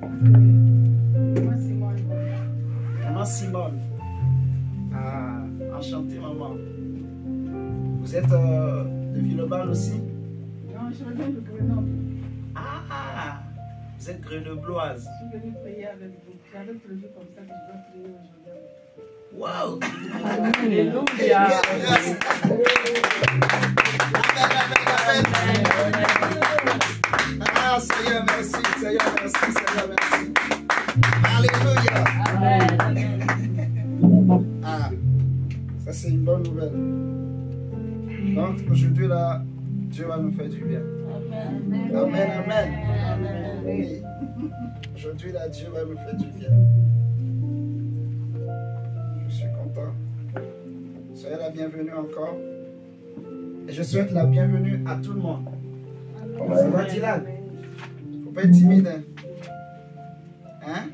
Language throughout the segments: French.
Maman Simone. Maman Simone. Ah, enchantée maman. Vous êtes de Villeurbanne aussi? Non, je reviens de Grenoble. Ah, vous êtes grenobloise. Je suis venue prier avec vous. J'avais prévu comme ça que je dois prier aujourd'hui. Waouh! Alléluia! Ah, Seigneur, merci, Seigneur, merci, Seigneur, merci. Alléluia! Amen. Ah, ça c'est une bonne nouvelle. Donc aujourd'hui là, Dieu va nous faire du bien. Amen. Amen, amen. Amen. Oui. Aujourd'hui là, Dieu va nous faire du bien. Je suis content. Soyez la bienvenue encore. Et je souhaite la bienvenue à tout le monde. Ça va, Dylan? Faut pas être timide. Hein?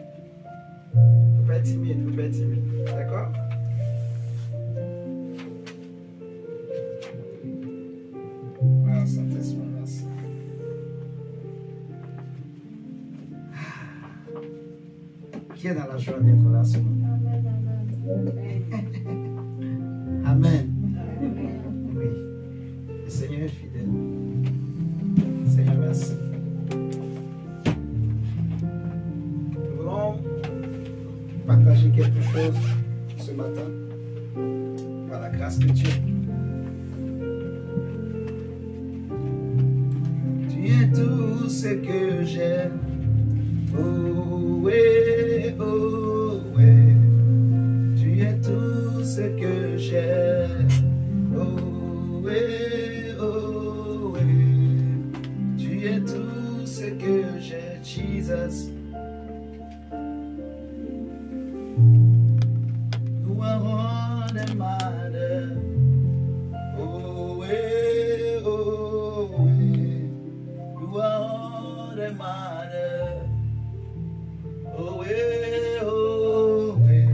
Faut pas être timide, faut pas être timide. D'accord? Ah, Saint-Esprit, merci. Qui est dans la joie d'être là ce matin? Amen. Oui. Le Seigneur est fidèle. Seigneur, merci. Nous voulons partager quelque chose ce matin par la grâce de Dieu. Tu es tout ce que j'aime. Oh ouais, oh ouais. Tu es tout ce que j'aime. Oh ouais, oh ouais. Tu es tout ce que j'ai, Jesus. You are all that matters. Oh ouais, oh ouais. You are all that matters. Oh ouais, oh ouais.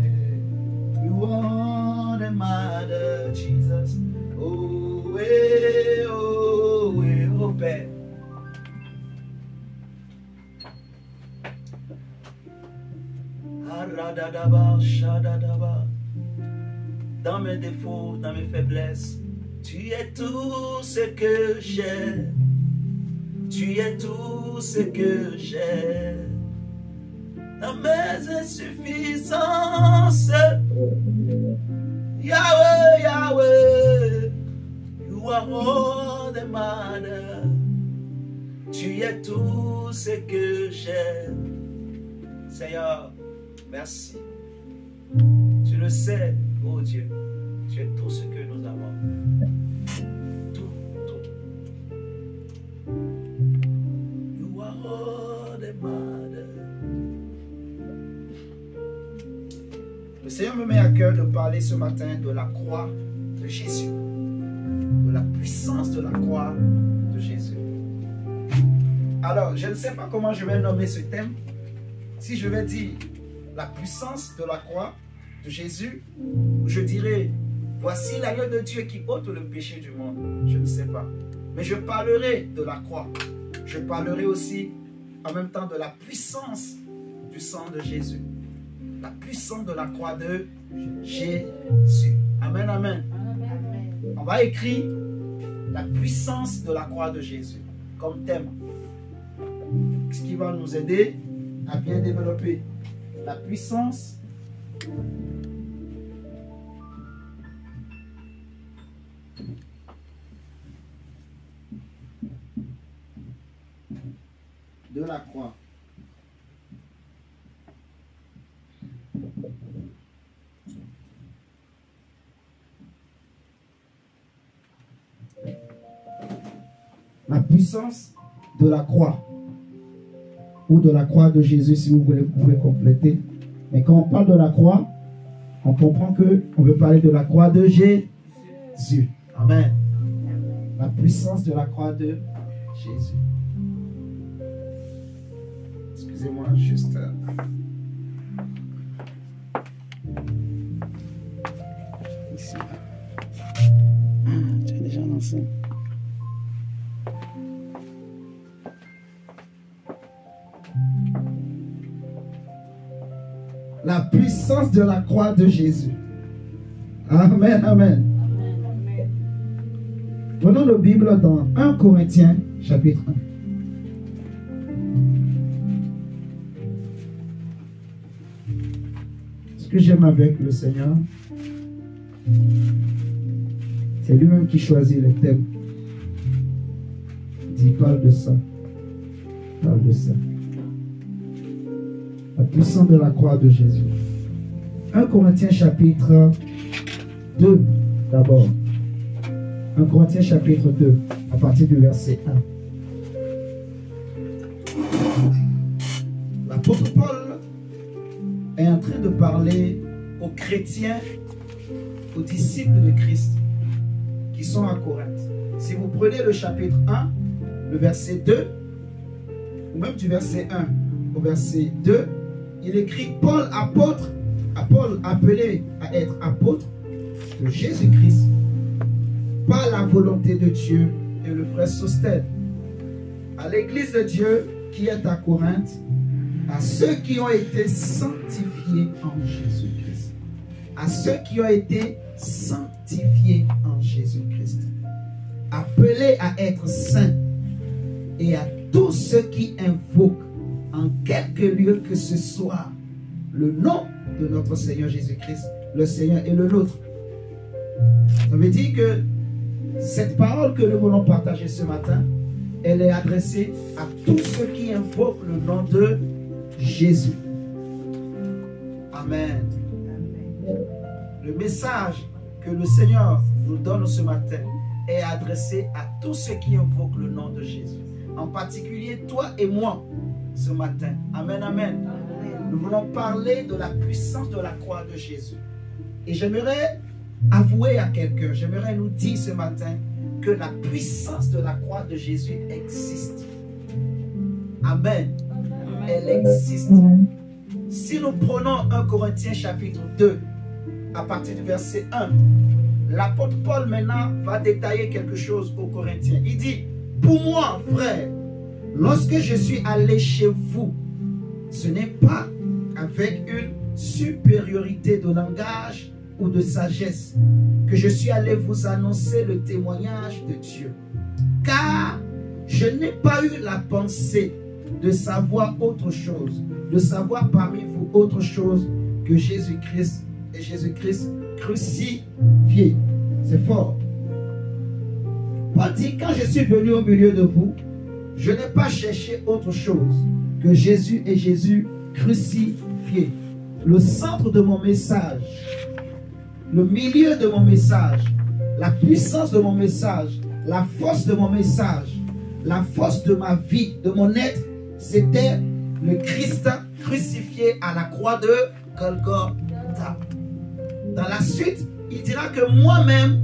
You are all that matters, Jesus. Oh ouais, oh Père. Aradadaba, shadadaba. Dans mes défauts, dans mes faiblesses, tu es tout ce que j'ai. Tu es tout ce que j'ai. Dans mes insuffisances, Yahweh, Yahweh, you are all that matters. Tu es tout ce que j'ai. Seigneur, merci. Tu le sais, oh Dieu, tu es tout ce que nous avons. Tout, tout. You are all that matters. Le Seigneur me met à cœur de parler ce matin de la croix de Jésus, de la puissance de la croix de Jésus. Alors, je ne sais pas comment je vais nommer ce thème. Si je vais dire la puissance de la croix de Jésus, je dirais, voici l'agneau de Dieu qui ôte le péché du monde. Je ne sais pas. Mais je parlerai de la croix. Je parlerai aussi en même temps de la puissance du sang de Jésus. La puissance de la croix de Jésus. Amen, amen. On va écrire la puissance de la croix de Jésus comme thème. Ce qui va nous aider à bien développer la puissance de la croix. La puissance de la croix ou de la croix de Jésus, si vous voulez, vous pouvez compléter. Mais quand on parle de la croix, on comprend qu'on veut parler de la croix de Jésus. Amen. La puissance de la croix de Jésus. Excusez-moi, juste... ici. Tu as déjà lancé. la puissance de la croix de Jésus. Amen, amen. Prenons nos Bibles dans 1 Corinthiens, chapitre 1. Ce que j'aime avec le Seigneur, c'est lui-même qui choisit les thèmes. Il dit, parle de ça. Parle de ça. La puissance de la croix de Jésus. 1 Corinthiens chapitre 2 d'abord. 1 Corinthiens chapitre 2 à partir du verset 1. L'apôtre Paul est en train de parler aux chrétiens, aux disciples de Christ qui sont à Corinthe. Si vous prenez le chapitre 1, le verset 2, ou même du verset 1 au verset 2, il écrit Paul, apôtre, Paul appelé à être apôtre de Jésus-Christ par la volonté de Dieu, et le frère Sostène à l'église de Dieu qui est à Corinthe, à ceux qui ont été sanctifiés en Jésus-Christ, à ceux qui ont été sanctifiés en Jésus-Christ, appelés à être saints, et à tous ceux qui invoquent en quelque lieu que ce soit le nom de notre Seigneur Jésus-Christ. Le Seigneur est le nôtre. Ça veut dire que cette parole que nous voulons partager ce matin, elle est adressée à tous ceux qui invoquent le nom de Jésus. Amen. Le message que le Seigneur nous donne ce matin est adressé à tous ceux qui invoquent le nom de Jésus. En particulier toi et moi ce matin. Amen, amen. Nous voulons parler de la puissance de la croix de Jésus. Et j'aimerais avouer à quelqu'un, j'aimerais nous dire ce matin que la puissance de la croix de Jésus existe. Amen. Elle existe. Si nous prenons 1 Corinthiens chapitre 2, à partir du verset 1, l'apôtre Paul maintenant va détailler quelque chose aux Corinthiens. Il dit, pour moi, frère, lorsque je suis allé chez vous, ce n'est pas avec une supériorité de langage ou de sagesse que je suis allé vous annoncer le témoignage de Dieu. Car je n'ai pas eu la pensée de savoir autre chose, de savoir parmi vous autre chose que Jésus-Christ et Jésus-Christ crucifié. C'est fort. Paul dit, quand je suis venu au milieu de vous, je n'ai pas cherché autre chose que Jésus et Jésus crucifié. Le centre de mon message, le milieu de mon message, la puissance de mon message, la force de mon message, la force de ma vie, de mon être, c'était le Christ crucifié à la croix de Golgotha. Dans la suite, il dira que moi-même,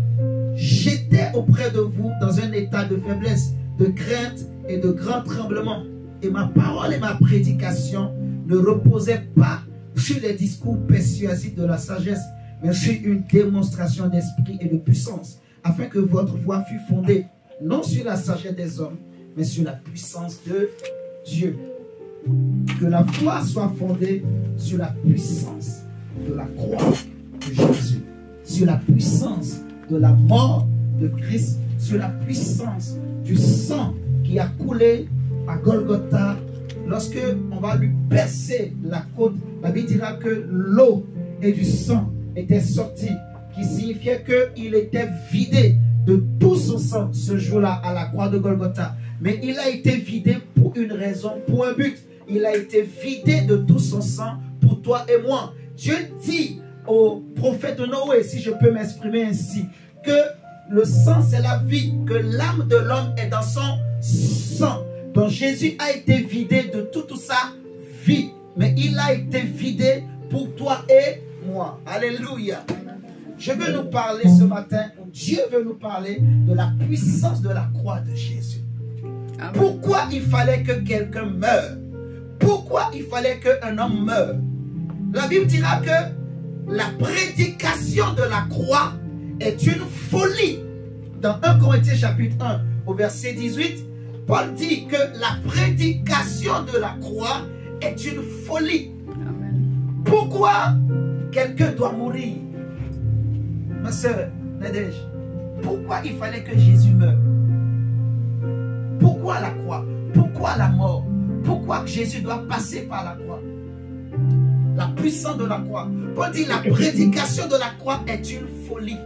j'étais auprès de vous dans un état de faiblesse, de crainte et de grand tremblement. Et ma parole et ma prédication ne reposaient pas sur les discours persuasifs de la sagesse, mais sur une démonstration d'esprit et de puissance, afin que votre foi fût fondée, non sur la sagesse des hommes, mais sur la puissance de Dieu. Que la foi soit fondée sur la puissance de la croix de Jésus, sur la puissance de la mort de Christ, sur la puissance du sang qui a coulé à Golgotha. Lorsque on va lui percer la côte, la Bible dira que l'eau et du sang étaient sortis, qui signifiait qu'il était vidé de tout son sang ce jour-là à la croix de Golgotha. Mais il a été vidé pour une raison, pour un but. Il a été vidé de tout son sang pour toi et moi. Dieu dit au prophète Noé, si je peux m'exprimer ainsi, que le sang c'est la vie, que l'âme de l'homme est dans son sang. Donc Jésus a été vidé de toute sa vie, mais il a été vidé pour toi et moi. Alléluia. Je veux nous parler ce matin, Dieu veut nous parler de la puissance de la croix de Jésus. Amen. Pourquoi il fallait que quelqu'un meure? Pourquoi il fallait qu'un homme meure? La Bible dira que la prédication de la croix est une folie. Dans 1 Corinthiens chapitre 1 au verset 18, Paul dit que la prédication de la croix est une folie. Amen. Pourquoi Pourquoi quelqu'un doit mourir? Ma soeur Nadège, pourquoi il fallait que Jésus meure? Pourquoi la croix? Pourquoi la mort? Pourquoi Jésus doit passer par la croix? La puissance de la croix. Paul dit la prédication de la croix est une folie.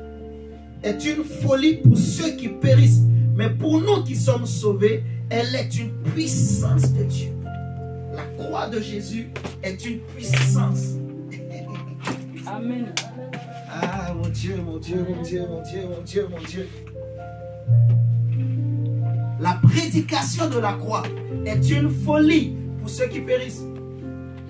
Est une folie pour ceux qui périssent. Mais pour nous qui sommes sauvés, elle est une puissance de Dieu. La croix de Jésus est une puissance. Amen. Ah, mon Dieu, mon Dieu, mon Dieu, mon Dieu, mon Dieu, mon Dieu. La prédication de la croix est une folie pour ceux qui périssent.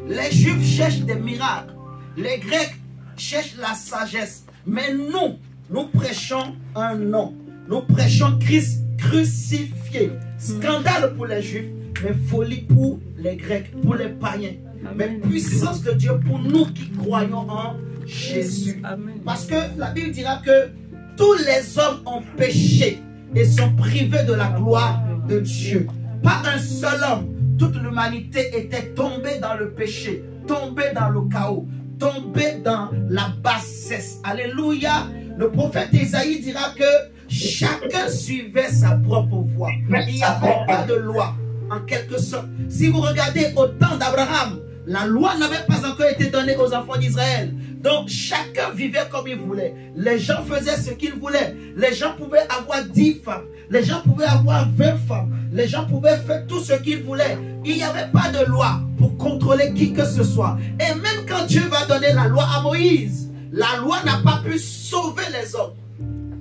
Les Juifs cherchent des miracles. Les Grecs cherchent la sagesse. Mais nous prêchons un nom. Nous prêchons Christ crucifié. Scandale pour les Juifs, mais folie pour les Grecs, pour les païens. Mais puissance de Dieu pour nous qui croyons en Jésus. Amen. Parce que la Bible dira que tous les hommes ont péché et sont privés de la gloire de Dieu. Pas un seul homme. Toute l'humanité était tombée dans le péché, tombée dans le chaos, tombée dans la bassesse. Alléluia. Le prophète Isaïe dira que chacun suivait sa propre voie. Il n'y avait pas de loi, en quelque sorte. Si vous regardez au temps d'Abraham, la loi n'avait pas encore été donnée aux enfants d'Israël. Donc chacun vivait comme il voulait. Les gens faisaient ce qu'ils voulaient. Les gens pouvaient avoir 10 femmes. Les gens pouvaient avoir 20 femmes. Les gens pouvaient faire tout ce qu'ils voulaient. Il n'y avait pas de loi pour contrôler qui que ce soit. Et même quand Dieu va donner la loi à Moïse, la loi n'a pas pu sauver les hommes.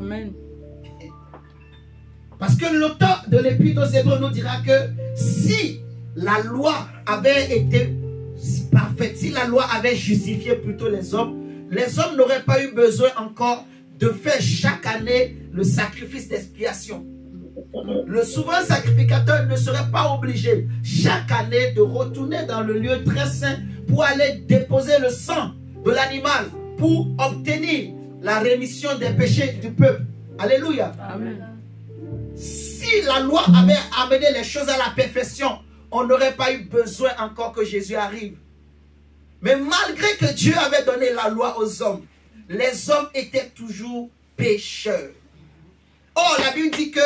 Amen. Parce que l'auteur de l'Épître aux Hébreux nous dira que si la loi avait été parfaite, si la loi avait justifié plutôt les hommes n'auraient pas eu besoin encore de faire chaque année le sacrifice d'expiation. Le souverain sacrificateur ne serait pas obligé chaque année de retourner dans le lieu très saint pour aller déposer le sang de l'animal pour obtenir la rémission des péchés du peuple. Alléluia. Amen. Si la loi avait amené les choses à la perfection, on n'aurait pas eu besoin encore que Jésus arrive. Mais malgré que Dieu avait donné la loi aux hommes, les hommes étaient toujours pécheurs. Or, la Bible dit que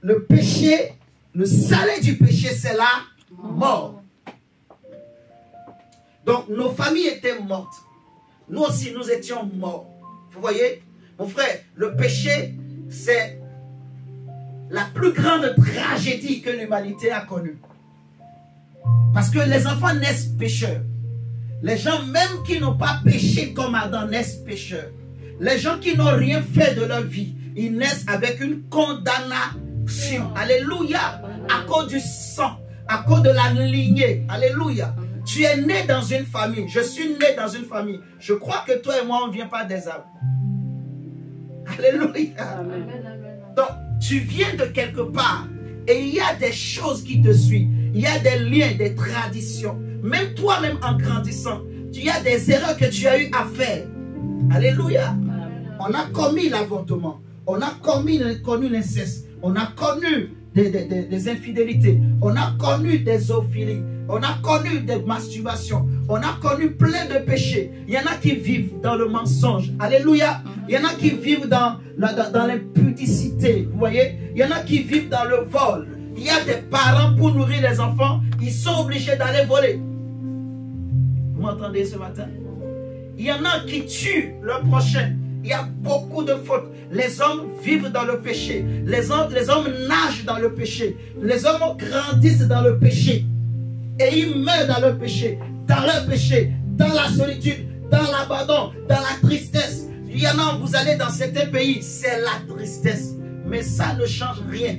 le péché, le salaire du péché, c'est la mort. Donc, nos familles étaient mortes. Nous aussi, nous étions morts. Vous voyez, mon frère, le péché, c'est la plus grande tragédie que l'humanité a connue. Parce que les enfants naissent pécheurs. Les gens même qui n'ont pas péché comme Adam naissent pécheurs. Les gens qui n'ont rien fait de leur vie, ils naissent avec une condamnation. Alléluia. À cause du sang, à cause de la lignée. Alléluia. Tu es né dans une famille. Je suis né dans une famille. Je crois que toi et moi, on ne vient pas des arbres. Alléluia. Amen. Donc, tu viens de quelque part. Et il y a des choses qui te suivent. Il y a des liens, des traditions. Même toi-même en grandissant, il y a des erreurs que tu as eu à faire. Alléluia. On a commis l'avortement. On a connu l'inceste. On a connu des infidélités. On a connu des zoophilies. On a connu des masturbations. On a connu plein de péchés. Il y en a qui vivent dans le mensonge. Alléluia. Il y en a qui vivent dans l'impudicité. Vous voyez? Il y en a qui vivent dans le vol. Il y a des parents pour nourrir les enfants. Ils sont obligés d'aller voler. Vous m'entendez ce matin? Il y en a qui tuent leur prochain. Il y a beaucoup de fautes. Les hommes vivent dans le péché. Les hommes nagent dans le péché. Les hommes grandissent dans le péché. Et ils meurent dans le péché. Dans leur péché. Dans la solitude. Dans l'abandon. Dans la tristesse. Il y en a, vous allez dans certains pays. C'est la tristesse. Mais ça ne change rien.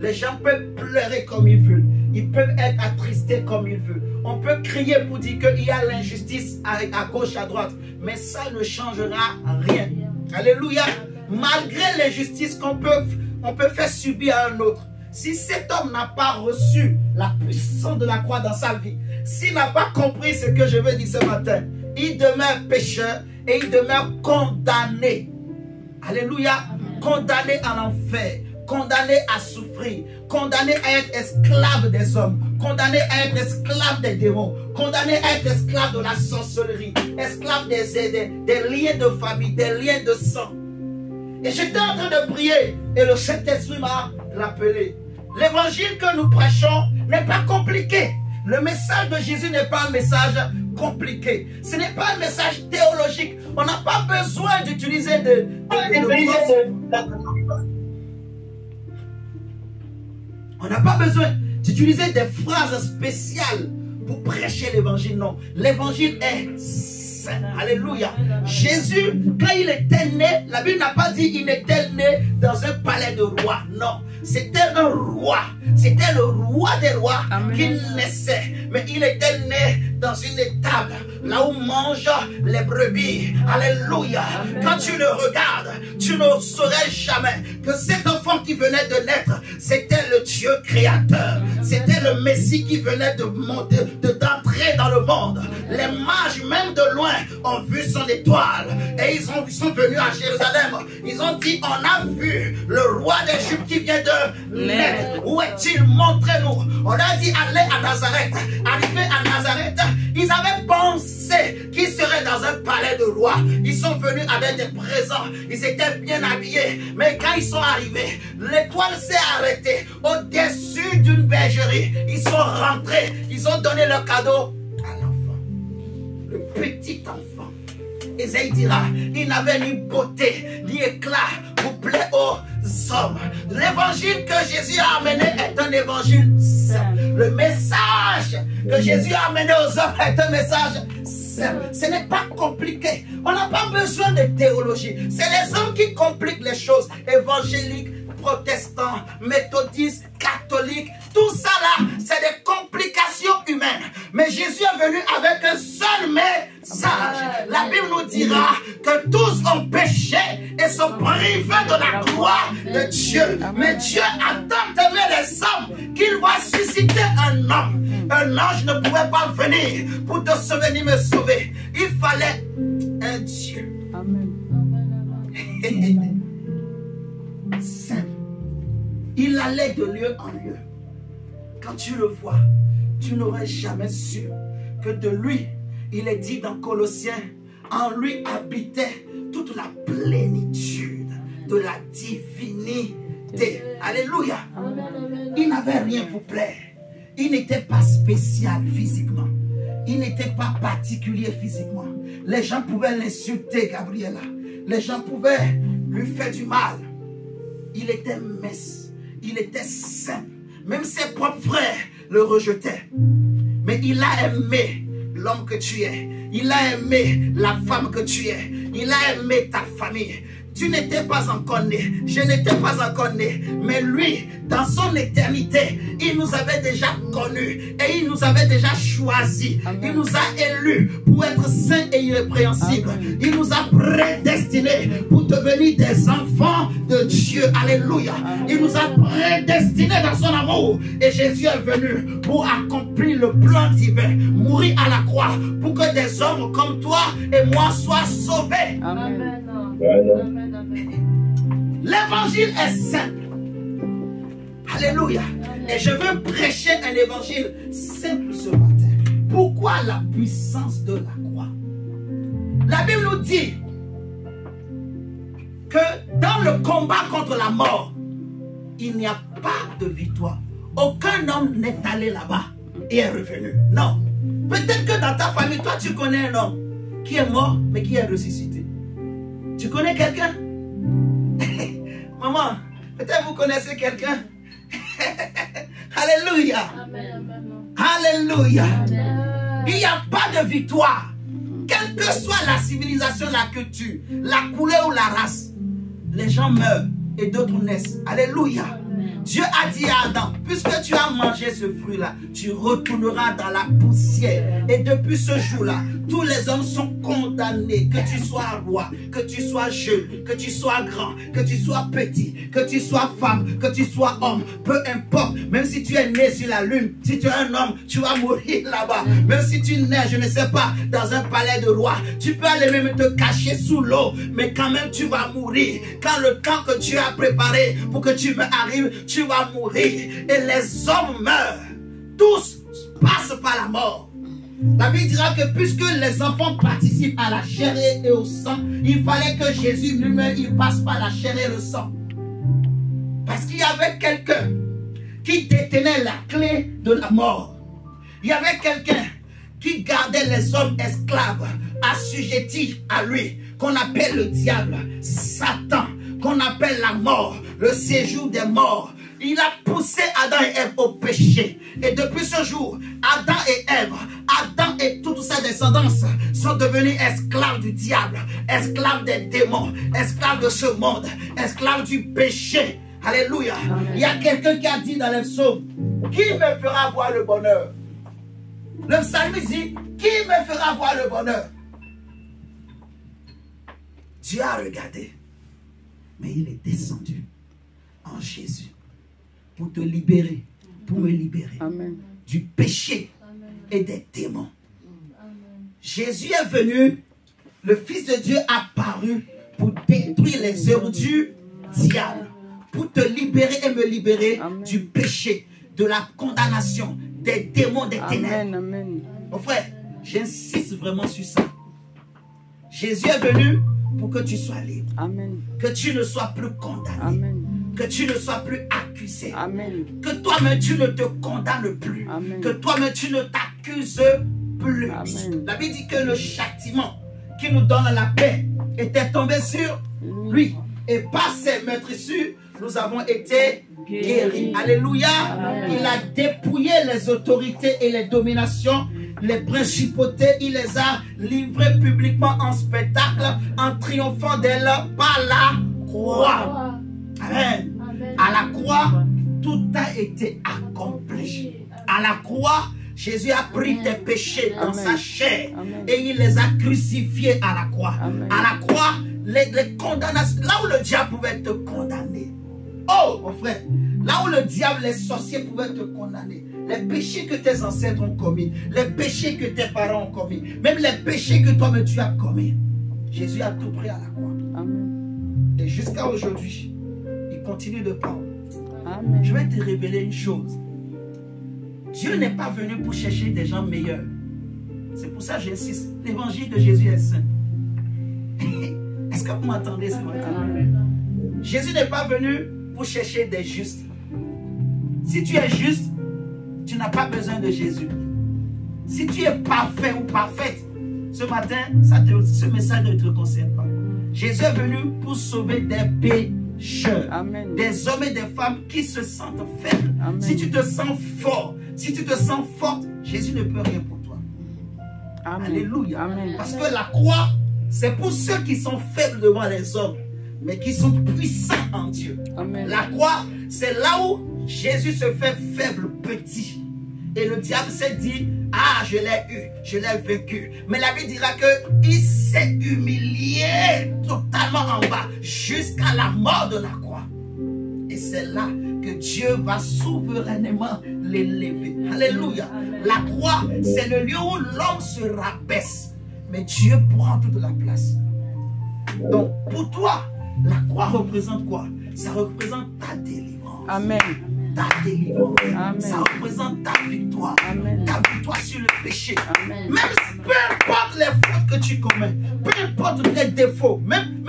Les gens peuvent pleurer comme ils veulent. Ils peuvent être attristés comme ils veulent. On peut crier pour dire qu'il y a l'injustice à gauche, à droite. Mais ça ne changera rien. Alléluia. Malgré l'injustice qu'on peut faire subir à un autre. Si cet homme n'a pas reçu la puissance de la croix dans sa vie, s'il n'a pas compris ce que je veux dire ce matin, il demeure pécheur et il demeure condamné. Alléluia. Condamné à l'enfer. condamné à souffrir, condamné à être esclave des hommes, condamné à être esclave des démons, condamné à être esclave de la sorcellerie, esclave des liens de famille, des liens de sang. Et j'étais en train de prier et le Saint-Esprit m'a rappelé. L'évangile que nous prêchons n'est pas compliqué. Le message de Jésus n'est pas un message compliqué. Ce n'est pas un message théologique. On n'a pas besoin d'utiliser on n'a pas besoin d'utiliser des phrases spéciales pour prêcher l'évangile. Non, l'évangile est saint. Alléluia. Jésus, quand il était né, la Bible n'a pas dit qu'il était né dans un palais de roi. Non, c'était un roi. C'était le roi des rois qui naissait. Mais il était né dans une étable, là où mangent les brebis. Alléluia. Quand tu le regardes, tu ne saurais jamais que cet enfant qui venait de naître, c'était le Dieu créateur. C'était le Messie qui venait d'entrer dans le monde. Les mages, même de loin, ont vu son étoile. Et ils sont venus à Jérusalem. Ils ont dit, on a vu le roi d'Égypte qui vient de naître. Où est-il? Montrez-nous. On a dit, allez à Nazareth. Arrivé à Nazareth, ils avaient pensé qu'ils seraient dans un palais de roi. Ils sont venus avec des présents. Ils étaient bien habillés. Mais quand ils sont arrivés, l'étoile s'est arrêtée au-dessus d'une bergerie. Ils sont rentrés. Ils ont donné le cadeau à l'enfant. Le petit enfant. Ésaïe dira, il n'avait ni beauté, ni éclat pour plaire aux hommes. L'évangile que Jésus a amené est un évangile saint. Le message que Jésus a amené aux hommes est un message saint. Ce n'est pas compliqué. On n'a pas besoin de théologie. C'est les hommes qui compliquent les choses. Évangéliques, protestants, méthodistes, catholiques, tout ça là, c'est des complications humaines. Mais Jésus est venu avec un seul message. La Bible nous dira que tous ont péché et sont privés de la gloire de Dieu. Mais Dieu a tant aimé les hommes qu'il va susciter un homme. Un ange ne pouvait pas venir pour te sauver ni me sauver. Il fallait un Dieu. Amen. Saint. Il allait de lieu en lieu. Quand tu le vois, tu n'aurais jamais su que de lui, il est dit dans Colossiens, en lui habitait toute la plénitude de la divinité. Alléluia. Il n'avait rien pour plaire. Il n'était pas spécial physiquement. Il n'était pas particulier physiquement. Les gens pouvaient l'insulter, Gabriela. Les gens pouvaient lui faire du mal. Il était mince. Il était simple. Même ses propres frères le rejetaient. Mais il a aimé l'homme que tu es. Il a aimé la femme que tu es. Il a aimé ta famille. Tu n'étais pas encore né. Je n'étais pas encore né. Mais lui, dans son éternité, il nous avait déjà connus. Et il nous avait déjà choisis. Il nous a élus pour être saints et irrépréhensibles. Il nous a prédestinés pour devenir des enfants de Dieu. Alléluia. Il nous a prédestinés dans son amour. Et Jésus est venu pour accomplir le plan divin. Mourir à la croix pour que des hommes comme toi et moi soient sauvés. Amen. L'évangile est simple. Alléluia. Et je veux prêcher un évangile simple ce matin. Pourquoi la puissance de la croix? La Bible nous dit que dans le combat contre la mort, il n'y a pas de victoire. Aucun homme n'est allé là-bas et est revenu. Non. Peut-être que dans ta famille, toi tu connais un homme qui est mort mais qui est ressuscité. Tu connais quelqu'un? Maman, peut-être vous connaissez quelqu'un. Alléluia. Alléluia. Il n'y a pas de victoire. Quelle que soit la civilisation, la culture, la couleur ou la race, les gens meurent et d'autres naissent. Alléluia. Dieu a dit à Adam, puisque tu as mangé ce fruit-là, tu retourneras dans la poussière. Et depuis ce jour-là, tous les hommes sont condamnés, que tu sois roi, que tu sois jeune, que tu sois grand, que tu sois petit, que tu sois femme, que tu sois homme, peu importe, même si tu es né sur la lune, si tu es un homme, tu vas mourir là-bas. Même si tu nais, je ne sais pas, dans un palais de roi, tu peux aller même te cacher sous l'eau, mais quand même tu vas mourir. Quand le temps que tu as préparé pour que tu me arrives, tu vas mourir. Et les hommes meurent. Tous passent par la mort. La Bible dira que puisque les enfants participent à la chair et au sang, il fallait que Jésus lui-même il passe par la chair et le sang. Parce qu'il y avait quelqu'un qui détenait la clé de la mort. Il y avait quelqu'un qui gardait les hommes esclaves, assujettis à lui, qu'on appelle le diable, Satan, qu'on appelle la mort, le séjour des morts. Il a poussé Adam et Ève au péché. Et depuis ce jour, Adam et Ève, Adam et toute sa descendance sont devenus esclaves du diable, esclaves des démons, esclaves de ce monde, esclaves du péché. Alléluia. Amen. Il y a quelqu'un qui a dit dans les psaumes, qui me fera voir le bonheur? Le psalmiste dit, qui me fera voir le bonheur? Dieu a regardé, mais il est descendu en Jésus pour te libérer, pour me libérer. Amen. Du péché. Amen. Et des démons. Amen. Jésus est venu, le Fils de Dieu a apparu pour détruire les œuvres du diable, pour te libérer et me libérer. Amen. Du péché, de la condamnation, des démons, des ténèbres. Amen. Mon frère, j'insiste vraiment sur ça. Jésus est venu pour que tu sois libre. Amen. Que tu ne sois plus condamné. Amen. Que tu ne sois plus accusé. Amen. Que toi-même tu ne te condamnes plus. Amen. Que toi-même tu ne t'accuses plus. Amen. La Bible dit que le châtiment qui nous donne la paix était tombé sur lui. Et par ses meurtrissures, nous avons été guéris. Alléluia. Amen. Il a dépouillé les autorités et les dominations, les principautés. Il les a livrées publiquement en spectacle, en triomphant d'elles par la croix. Amen. Amen. À la croix, tout a été accompli. À la croix, Jésus a pris tes péchés dans sa chair. Amen. Et il les a crucifiés à la croix. Amen. À la croix, les condamnations, là où le diable pouvait te condamner. Oh, mon frère, là où le diable, les sorciers pouvaient te condamner. Les péchés que tes ancêtres ont commis, les péchés que tes parents ont commis, même les péchés que toi-même tu as commis. Jésus a tout pris à la croix. Amen. Et jusqu'à aujourd'hui, continue de parler. Amen. Je vais te révéler une chose. Dieu n'est pas venu pour chercher des gens meilleurs. C'est pour ça que j'insiste. L'évangile de Jésus est saint. Est-ce que vous m'entendez ce matin? Jésus n'est pas venu pour chercher des justes. Si tu es juste, tu n'as pas besoin de Jésus. Si tu es parfait ou parfaite, ce matin, ce message ne te concerne pas. Jésus est venu pour sauver des pécheurs. Amen. Des hommes et des femmes qui se sentent faibles. Amen. Si tu te sens fort, si tu te sens forte, Jésus ne peut rien pour toi. Amen. Alléluia. Amen. Parce que la croix, c'est pour ceux qui sont faibles devant les hommes, mais qui sont puissants en Dieu. Amen. La croix, c'est là où Jésus se fait faible, petit. Et le diable s'est dit, ah, je l'ai eu, je l'ai vaincu. Mais la Bible dira qu'il s'est humilié totalement en bas, jusqu'à la mort de la croix. Et c'est là que Dieu va souverainement l'élever. Alléluia. La croix, c'est le lieu où l'homme se rabaisse. Mais Dieu prend toute la place. Donc, pour toi, la croix représente quoi? Ça représente ta délivrance. Amen. Ta délivrance. Amen. Ça représente ta victoire. Amen. Ta victoire sur le péché. Amen. Même peu importe les fautes que tu commets, peu importe les défauts, même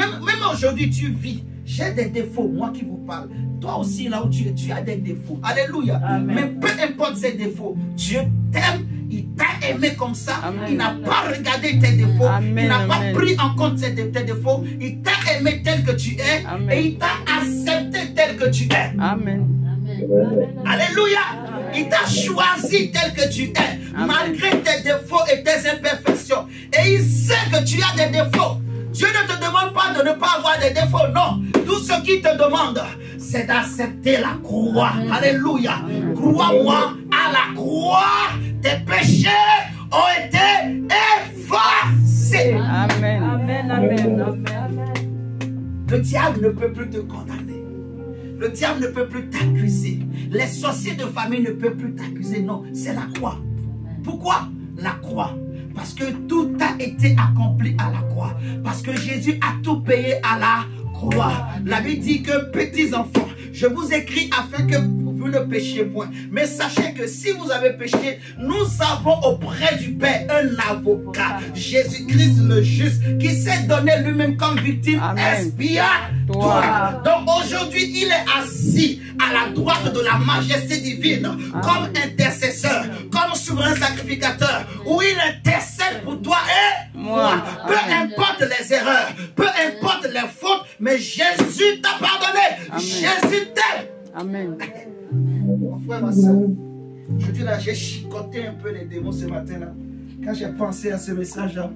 aujourd'hui tu vis. J'ai des défauts, moi qui vous parle. Toi aussi, là où tu es, tu as des défauts. Alléluia. Amen. Mais peu importe ces défauts, Dieu t'aime, il t'a aimé comme ça. Amen. Il n'a pas regardé tes défauts. Amen. Il n'a pas pris en compte tes défauts. Il t'a aimé tel que tu es. Amen. Et il t'a accepté tel que tu es. Amen. Alléluia. Il t'a choisi tel que tu es. Amen. Malgré tes défauts et tes imperfections. Et il sait que tu as des défauts. Dieu ne te demande pas de ne pas avoir des défauts. Non. Tout ce qu'il te demande, c'est c'est d'accepter la croix. Alléluia. Crois-moi, à la croix, tes péchés ont été effacés. Amen. Amen, amen, amen. Le diable ne peut plus te condamner. Le diable ne peut plus t'accuser. Les sorciers de famille ne peuvent plus t'accuser. Non, c'est la croix. Pourquoi la croix? Parce que tout a été accompli à la croix. Parce que Jésus a tout payé à la croix. La Bible dit que petits enfants, je vous écris afin que vous ne péchiez point. Mais sachez que si vous avez péché, nous avons auprès du Père un avocat, Jésus-Christ le juste, qui s'est donné lui-même comme victime expiatoire. Donc aujourd'hui, il est assis à la droite de la majesté divine, comme intercesseur, comme souverain sacrificateur, où il intercède pour toi et moi. Peu importe les erreurs, peu importe les fautes, mais Jésus t'a pardonné. Amen. Jésus t'aime. Amen. Mon frère, ma soeur, je dis là, j'ai chicoté un peu les démons ce matin-là. Quand j'ai pensé à ce message-là,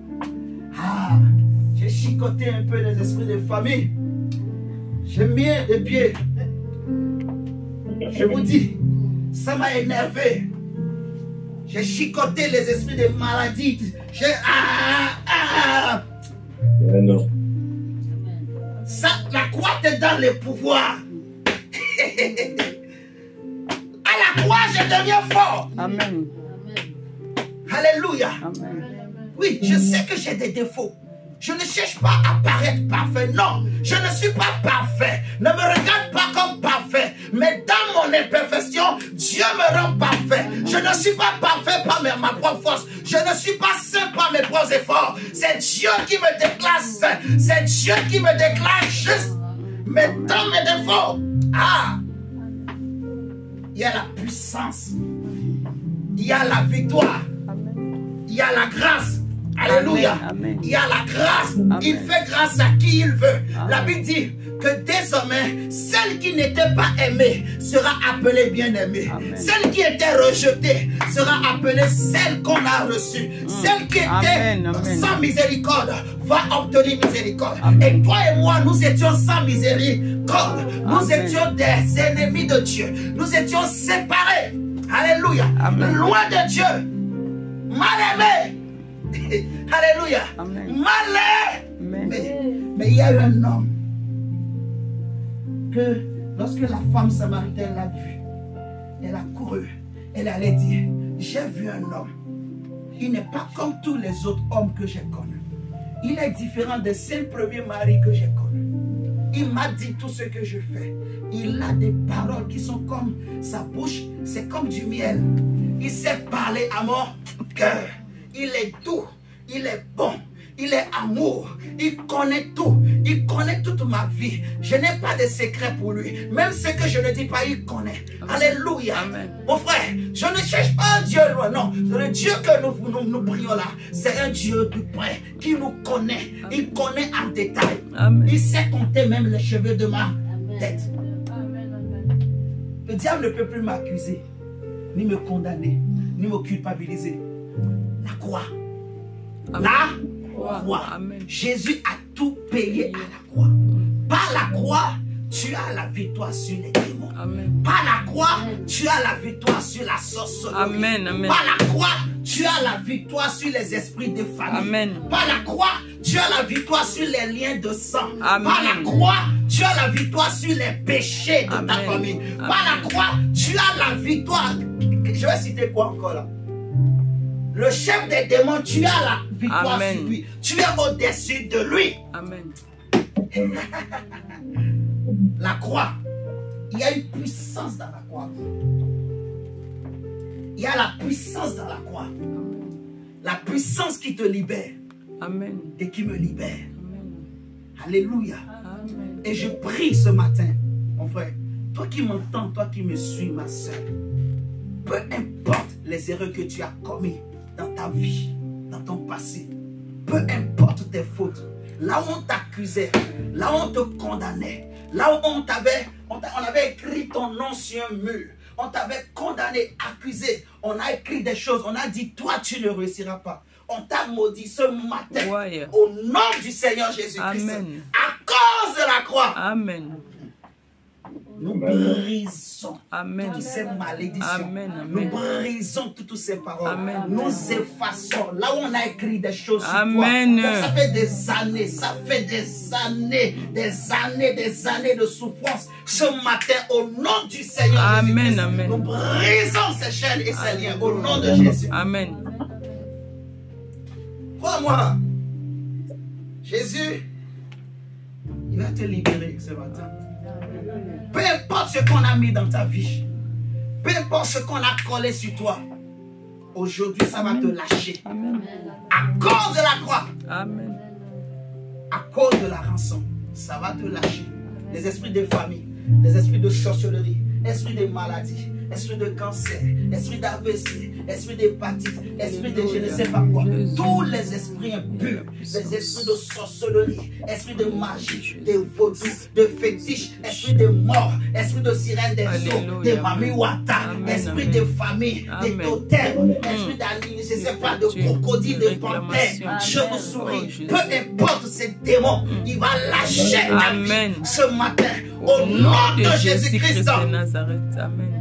j'ai chicoté un peu les esprits de famille. J'ai mis les pieds. Je vous dis, ça m'a énervé. J'ai chicoté les esprits de maladie. J'ai... Non. Ça, la croix te donne le pouvoir. À la croix, je deviens fort. Amen. Alléluia. Amen. Oui, je sais que j'ai des défauts. Je ne cherche pas à paraître parfait. Non, je ne suis pas parfait. Ne me regarde pas comme parfait. Mais dans mon imperfection, Dieu me rend parfait. Je ne suis pas parfait par ma propre force. Je ne suis pas saint par mes propres efforts. C'est Dieu qui me déclare saint. C'est Dieu qui me déclare juste. Mais dans mes défauts, il y a la puissance. Il y a la victoire. Il y a la grâce. Alléluia. Amen. Il y a la grâce. Amen. Il fait grâce à qui il veut. Amen. La Bible dit que désormais, celle qui n'était pas aimée sera appelée bien-aimée. Celle qui était rejetée sera appelée celle qu'on a reçue. Celle qui était sans miséricorde va obtenir miséricorde. Amen. Et toi et moi, nous étions sans miséricorde. Nous étions des ennemis de Dieu. Nous étions séparés. Alléluia. Amen. Loin de Dieu. Mal aimés. Alléluia. Amen. Mal aimés. Mais il y a eu un homme que lorsque la femme samaritaine l'a vu, elle a couru. Elle allait dire, j'ai vu un homme. Il n'est pas comme tous les autres hommes que j'ai connus. Il est différent des 5 premiers maris que j'ai connus. Il m'a dit tout ce que je fais. Il a des paroles qui sont comme sa bouche, c'est comme du miel. Il sait parler à mon cœur. Il est doux, il est bon, il est amour, il connaît tout, il connaît toute ma vie. Je n'ai pas de secret pour lui. Même ce que je ne dis pas, il connaît. Alléluia. Mon frère, je ne cherche pas un Dieu loin, non. Le Dieu que nous prions là, c'est un Dieu du près qui nous connaît. Il connaît en détail. Amen. Il sait compter même les cheveux de ma tête. Le diable ne peut plus m'accuser, ni me condamner, ni me culpabiliser. La croix. Amen. La croix. Amen. Jésus a tout payé à la croix. Par la croix, tu as la victoire sur les démons. Amen. Par la croix, tu as la victoire sur la sorcellerie. Amen. Amen. Par la croix, tu as la victoire sur les esprits de famille. Amen. Par la croix, tu as la victoire sur les liens de sang. Amen. Par la croix, tu as la victoire sur les péchés de ta Amen. famille. Amen. Par la croix, tu as la victoire. Je vais citer quoi encore là? Le chef des démons, tu as la victoire Amen. sur lui. Tu es au-dessus de lui. Amen. La croix. Il y a une puissance dans la croix. Il y a la puissance dans la croix. La puissance qui te libère. Amen. Et qui me libère. Amen. Alléluia. Amen. Et je prie ce matin, mon frère, toi qui m'entends, toi qui me suis, ma soeur, peu importe les erreurs que tu as commises dans ta vie, dans ton passé, peu importe tes fautes, là où on t'accusait, là où on te condamnait, là où on avait écrit ton nom sur un mur, on t'avait condamné, accusé, on a écrit des choses, on a dit, toi tu ne réussiras pas. On t'a maudit ce matin, au nom du Seigneur Jésus-Christ, Amen. à cause de la croix. Amen. Nous brisons Amen. toutes ces malédictions. Amen. Nous Amen. brisons toutes ces paroles. Amen. Nous effaçons là où on a écrit des choses sur Amen. toi. Ça fait des années, des années de souffrance. Ce matin, au nom du Seigneur Amen. Jésus-Christ, Amen. nous brisons ces chaînes et ces liens au nom de Jésus. Amen. Crois-moi, Jésus, il va te libérer ce matin. Peu importe ce qu'on a mis dans ta vie, peu importe ce qu'on a collé sur toi, aujourd'hui ça va te lâcher. Amen. À cause de la croix, Amen. à cause de la rançon, ça va te lâcher. Les esprits de famille, les esprits de sorcellerie, esprits de maladie, esprit de cancer, esprit d'AVC, esprit d'hépatite, esprit de je ne sais pas quoi. Tous les esprits impurs, les esprits de sorcellerie, esprit de magie, de vaudou, de fétiche, esprit de mort, esprit de sirène des eaux, de mamiwata, esprit de famille, de totem, esprit d'anime, je ne sais pas, de crocodile, de panthère, chauve-souris, peu importe ces démons, il va lâcher la vie ce matin au nom de Jésus-Christ.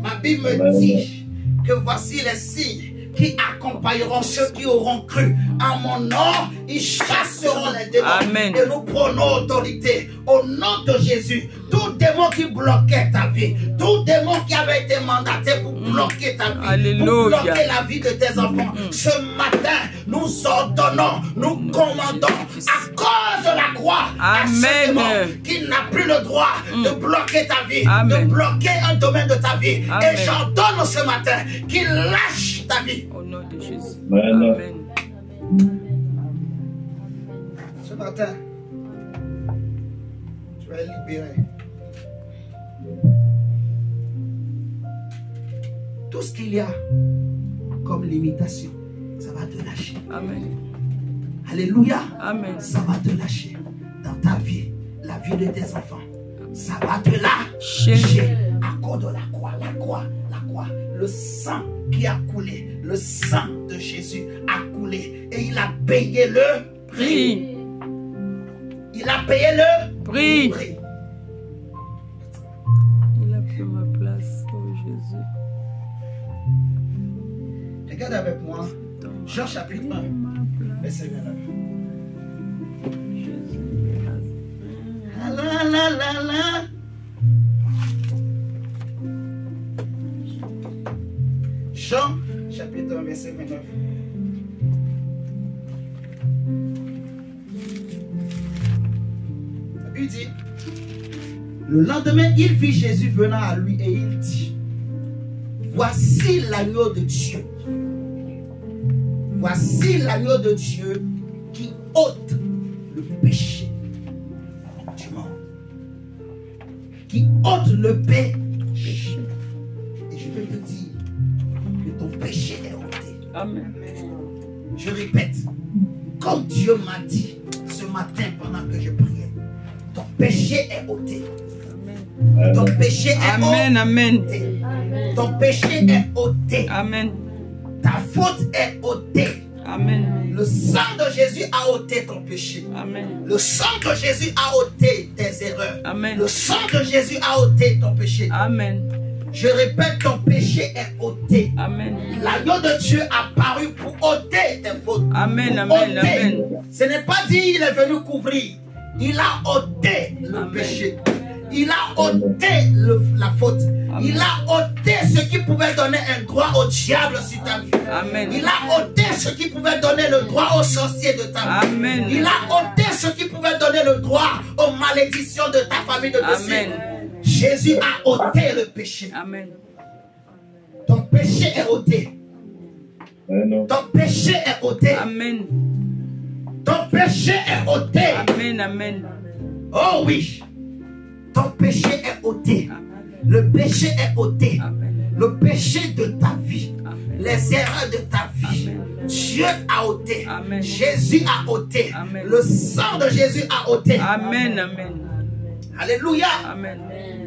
Ma Bible me dit que voici les signes qui accompagneront ceux qui auront cru. En mon nom, ils chasseront les démons. Amen. Et nous prenons autorité au nom de Jésus. Tout démon qui bloquait ta vie, tout démon qui avait été mandaté pour bloquer ta vie, Alléluia. pour bloquer la vie de tes enfants, ce matin, nous ordonnons, nous commandons à cause de la croix à ce démon qui n'a plus le droit de bloquer ta vie, de bloquer un domaine de ta vie. Et j'ordonne ce matin qu'il lâche ta vie. Au nom de Jésus. Amen. Ce matin, tu es libéré. Tout ce qu'il y a comme limitation, ça va te lâcher. Amen. Alléluia. Amen. Ça va te lâcher dans ta vie, la vie de tes enfants. Ça va te lâcher à cause de la croix, la croix, la croix. Le sang qui a coulé, le sang de Jésus a coulé et il a payé le prix. Il a payé le prix. prix. Il a pris ma place, oh Jésus. Regarde avec moi, Jean chapitre 1, verset 29. La la la la. Jean chapitre 1, verset 29. La Bible dit, le lendemain, il vit Jésus venant à lui et il dit, voici l'agneau de Dieu. Voici l'agneau de Dieu qui ôte le péché du monde. Qui ôte le péché. Et je vais te dire que ton péché est ôté. Amen. Je répète, comme Dieu m'a dit ce matin pendant que je priais, ton péché est ôté. Ton péché est ôté. Amen. Ton péché est ôté. Amen. Ta faute est ôtée. Amen. Le sang de Jésus a ôté ton péché. Amen. Le sang de Jésus a ôté tes erreurs. Amen. Le sang de Jésus a ôté ton péché. Amen. Je répète, ton péché est ôté. Amen. L'agneau de Dieu a paru pour ôter tes fautes. Amen. Pour Amen. ôter. Amen. Ce n'est pas dit il est venu couvrir. Il a ôté le péché. Il a ôté la faute. Amen. Il a ôté ce qui pouvait donner un droit au diable sur ta vie. Amen. Il a ôté ce qui pouvait donner le droit aux sorciers de ta vie. Amen. Il a ôté ce qui pouvait donner le droit aux malédictions de ta famille de Amen. Jésus a ôté le péché. Amen. Ton péché est ôté. Ton péché est ôté. Amen. Ton péché est ôté. Amen. Amen. Oh oui. Ton péché est ôté. Amen. Le péché est ôté. Amen. Le péché de ta vie. Amen. Les erreurs de ta vie. Amen. Dieu a ôté. Amen. Jésus a ôté. Amen. Le sang de Jésus a ôté. Amen. Amen. Alléluia. Amen.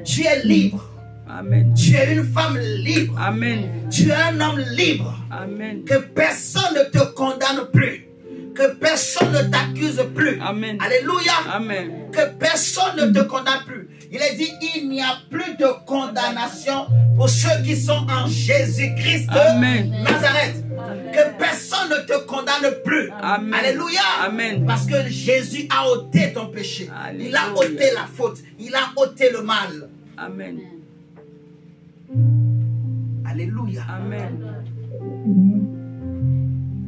Tu es libre. Amen. Tu es une femme libre. Amen. Tu es un homme libre. Amen. Que personne ne te condamne plus. Que personne ne t'accuse plus. Amen. Alléluia. Amen. Que personne ne te condamne plus. Il est dit, il n'y a plus de condamnation pour ceux qui sont en Jésus-Christ de Nazareth. Que personne ne te condamne plus. Amen. Alléluia. Amen. Parce que Jésus a ôté ton péché. Alléluia. Il a ôté la faute. Il a ôté le mal. Amen. Alléluia. Amen.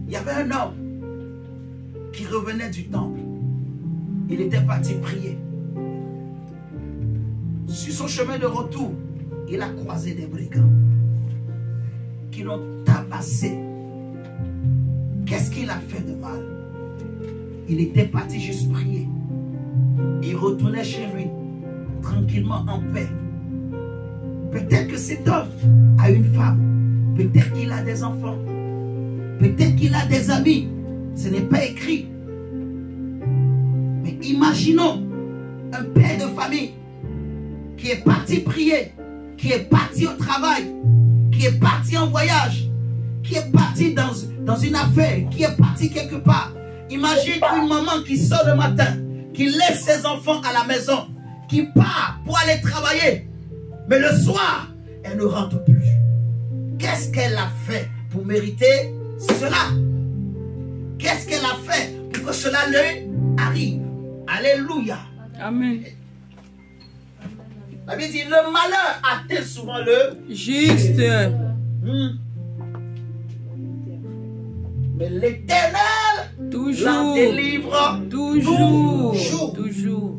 Il y avait un homme qui revenait du temple. Il était parti prier. Sur son chemin de retour, il a croisé des brigands qui l'ont tabassé. Qu'est-ce qu'il a fait de mal? Il était parti juste prier. Il retournait chez lui, tranquillement, en paix. Peut-être que cet homme a une femme. Peut-être qu'il a des enfants. Peut-être qu'il a des amis. Ce n'est pas écrit. Mais imaginons un père de famille qui est parti prier, qui est parti au travail, qui est parti en voyage, qui est parti dans une affaire, qui est parti quelque part. Imagine une maman qui sort le matin, qui laisse ses enfants à la maison, qui part pour aller travailler. Mais le soir, elle ne rentre plus. Qu'est-ce qu'elle a fait pour mériter cela? Qu'est-ce qu'elle a fait pour que cela lui arrive? Alléluia. Amen. La Bible dit, le malheur atteint souvent le Juste. Mais l'Éternel Toujours. l'en délivre Toujours. Toujours.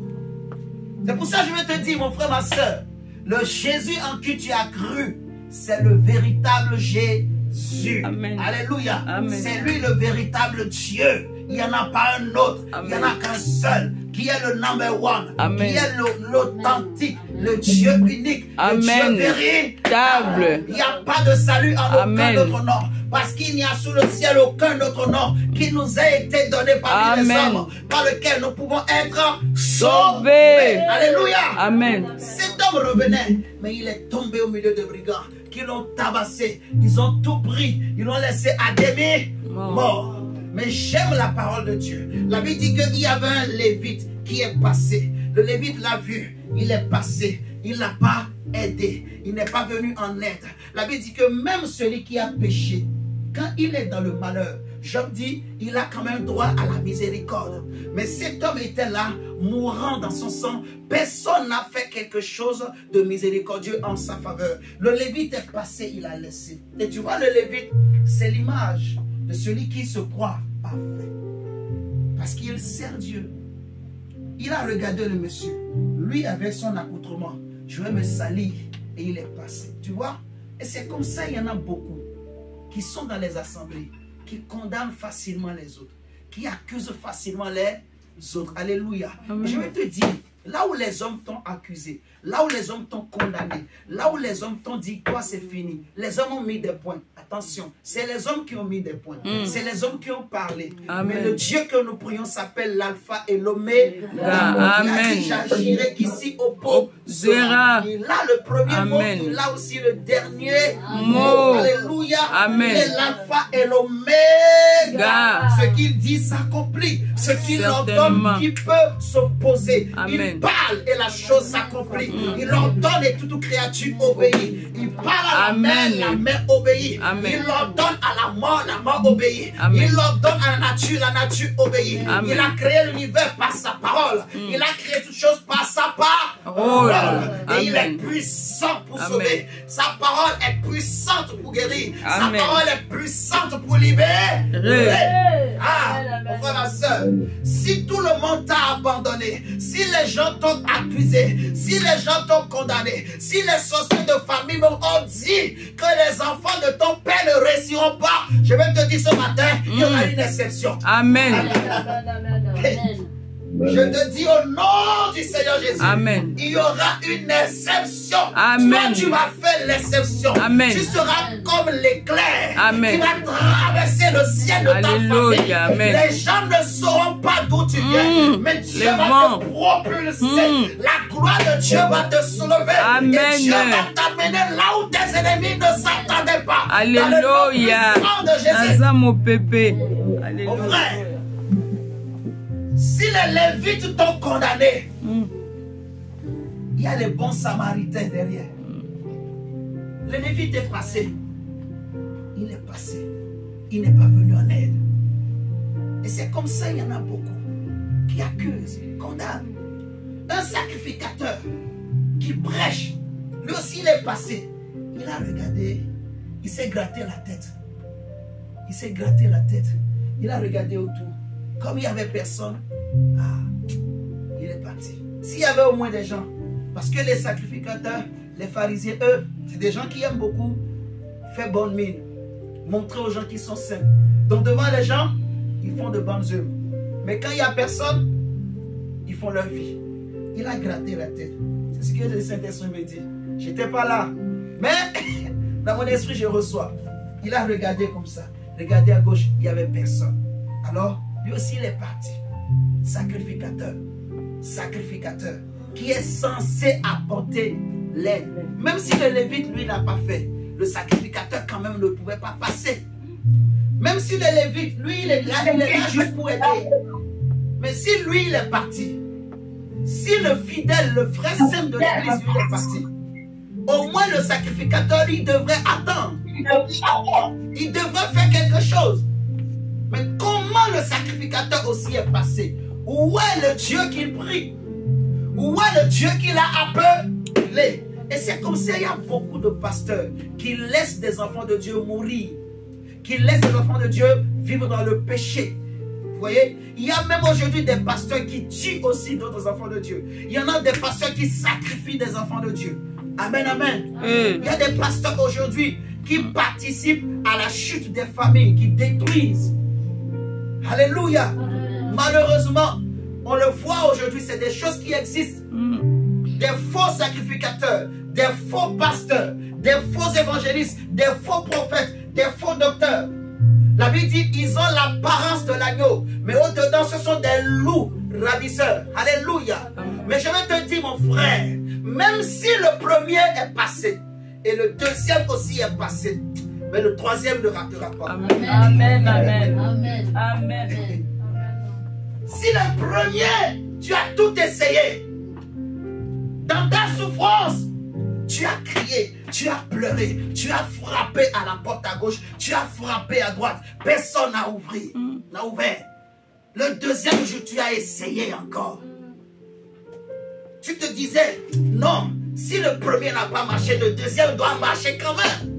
C'est pour ça que je vais te dire, mon frère, ma soeur, le Jésus en qui tu as cru, c'est le véritable Jésus. Amen. Alléluia. Amen. C'est lui le véritable Dieu. Il n'y en a pas un autre. Amen. Il n'y en a qu'un seul. Qui est le number one. Amen. Qui est l'authentique. Le Dieu unique. Amen. Le Dieu véritable. Il n'y a pas de salut en Amen. aucun autre nom. Parce qu'il n'y a sous le ciel aucun autre nom qui nous a été donné parmi les Amen. hommes par lequel nous pouvons être sauvés. Sauvé. Alléluia. Amen. Cet homme revenait, mais il est tombé au milieu de brigands qui l'ont tabassé. Ils ont tout pris. Ils l'ont laissé à demi mort. Mais j'aime la parole de Dieu. La Bible dit qu'il y avait un Lévite qui est passé. Le Lévite l'a vu. Il est passé. Il ne l'a pas aidé. Il n'est pas venu en aide. La Bible dit que même celui qui a péché, quand il est dans le malheur, Job dit, il a quand même droit à la miséricorde. Mais cet homme était là, mourant dans son sang. Personne n'a fait quelque chose de miséricordieux en sa faveur. Le Lévite est passé, il a laissé. Et tu vois, le Lévite, c'est l'image de celui qui se croit parfait. Parce qu'il sert Dieu. Il a regardé le monsieur. Lui, avec son accoutrement, je vais me salir. Et il est passé. Tu vois? Et c'est comme ça, il y en a beaucoup qui sont dans les assemblées, qui condamnent facilement les autres, qui accusent facilement les autres. Alléluia. Amen. Je vais te dire, là où les hommes t'ont accusé, là où les hommes t'ont condamné, là où les hommes t'ont dit, toi c'est fini, les hommes ont mis des points. Attention, c'est les hommes qui ont mis des points. C'est les hommes qui ont parlé. Amen. Mais le Dieu que nous prions s'appelle l'alpha et l'oméga. Amen. J'agirai qu'ici opposera. Il a le premier Amen. mot, il a aussi le dernier Mot. Alléluia. Amen. Il est l'alpha et l'oméga. Ga. Ce qu'il dit s'accomplit. Ce qu'il ordonne, Certainement. qui peut s'opposer. Amen. Il parle et la chose s'accomplit. Il ordonne et toute créature obéit. Il parle à Amen. la main obéit. Amen. Il ordonne à la mort obéit. Amen. Il ordonne à la nature obéit. Amen. Il a créé l'univers par sa parole. Il a créé toutes choses par sa parole. Et il est Amen. puissant pour Amen. sauver. Sa parole est puissante pour guérir. Amen. Sa parole est puissante pour libérer. Ah, mon frère, ma soeur, si tout le monde t'a abandonné, si les gens t'ont accusé, si les gens t'ont condamné, si les sorciers de famille m'ont dit que les enfants de ton père ne réussiront pas, je vais te dire ce matin, il y aura une exception. Amen. Je te dis au nom du Seigneur Jésus, Amen. il y aura une exception. Amen. Toi, tu vas faire l'exception. Amen. Tu seras comme l'éclair Amen. qui va traverser le ciel de ta Alléluia. famille. Amen. Les gens ne sauront pas d'où tu viens, mais Dieu Les va vents. te propulser. La gloire de Dieu va te soulever. Amen. Et Dieu va t'amener là où tes ennemis ne s'attendaient pas. Alléluia. Dans le nom puissant de Jésus. Naza mon pépé. Mon Alléluia. frère, si les Lévites t'ont condamné, il y a les bons samaritains derrière. Le Lévite est passé. Il est passé. Il n'est pas venu en aide. Et c'est comme ça, il y en a beaucoup qui accusent, condamnent. Un sacrificateur qui prêche, lui aussi il est passé. Il a regardé, il s'est gratté la tête. Il s'est gratté la tête. Il a regardé autour. Comme il n'y avait personne, il est parti. S'il y avait au moins des gens, parce que les sacrificateurs, les pharisiens, eux, c'est des gens qui aiment beaucoup faire bonne mine, montrer aux gens qu'ils sont saints. Donc devant les gens, ils font de bonnes œuvres. Mais quand il n'y a personne, ils font leur vie. Il a gratté la tête. C'est ce que le Saint-Esprit me dit. Je n'étais pas là. Mais dans mon esprit, je reçois. Il a regardé comme ça. Regardé à gauche, il n'y avait personne. Alors, lui aussi, il est parti. Sacrificateur. Sacrificateur. Qui est censé apporter l'aide. Même si le Lévite, lui, n'a pas fait. Le sacrificateur, quand même, ne pouvait pas passer. Même si le Lévite, lui, il est là juste pour aider. Mais si lui, il est parti. Si le fidèle, le frère saint de l'église, lui, est parti. Au moins, le sacrificateur, il devrait attendre. Il devrait faire quelque chose. Mais comment le sacrificateur aussi est passé? Où est le Dieu qu'il prie? Où est le Dieu qu'il a appelé? Et c'est comme ça, il y a beaucoup de pasteurs qui laissent des enfants de Dieu mourir. Qui laissent des enfants de Dieu vivre dans le péché. Vous voyez? Il y a même aujourd'hui des pasteurs qui tuent aussi d'autres enfants de Dieu. Il y en a des pasteurs qui sacrifient des enfants de Dieu. Amen, amen. Il y a des pasteurs aujourd'hui qui participent à la chute des familles, qui détruisent. Alléluia. Malheureusement, on le voit aujourd'hui, c'est des choses qui existent. Des faux sacrificateurs, des faux pasteurs, des faux évangélistes, des faux prophètes, des faux docteurs. La Bible dit, ils ont l'apparence de l'agneau, mais au-dedans, ce sont des loups ravisseurs. Alléluia. Mais je vais te dire, mon frère, même si le premier est passé, et le deuxième aussi est passé, mais le troisième ne ratera pas. Amen, amen, amen, amen, amen. Si le premier, tu as tout essayé, dans ta souffrance, tu as crié, tu as pleuré, tu as frappé à la porte à gauche, tu as frappé à droite, personne n'a ouvert. Le deuxième jour, tu as essayé encore. Tu te disais, non, si le premier n'a pas marché, le deuxième doit marcher quand même.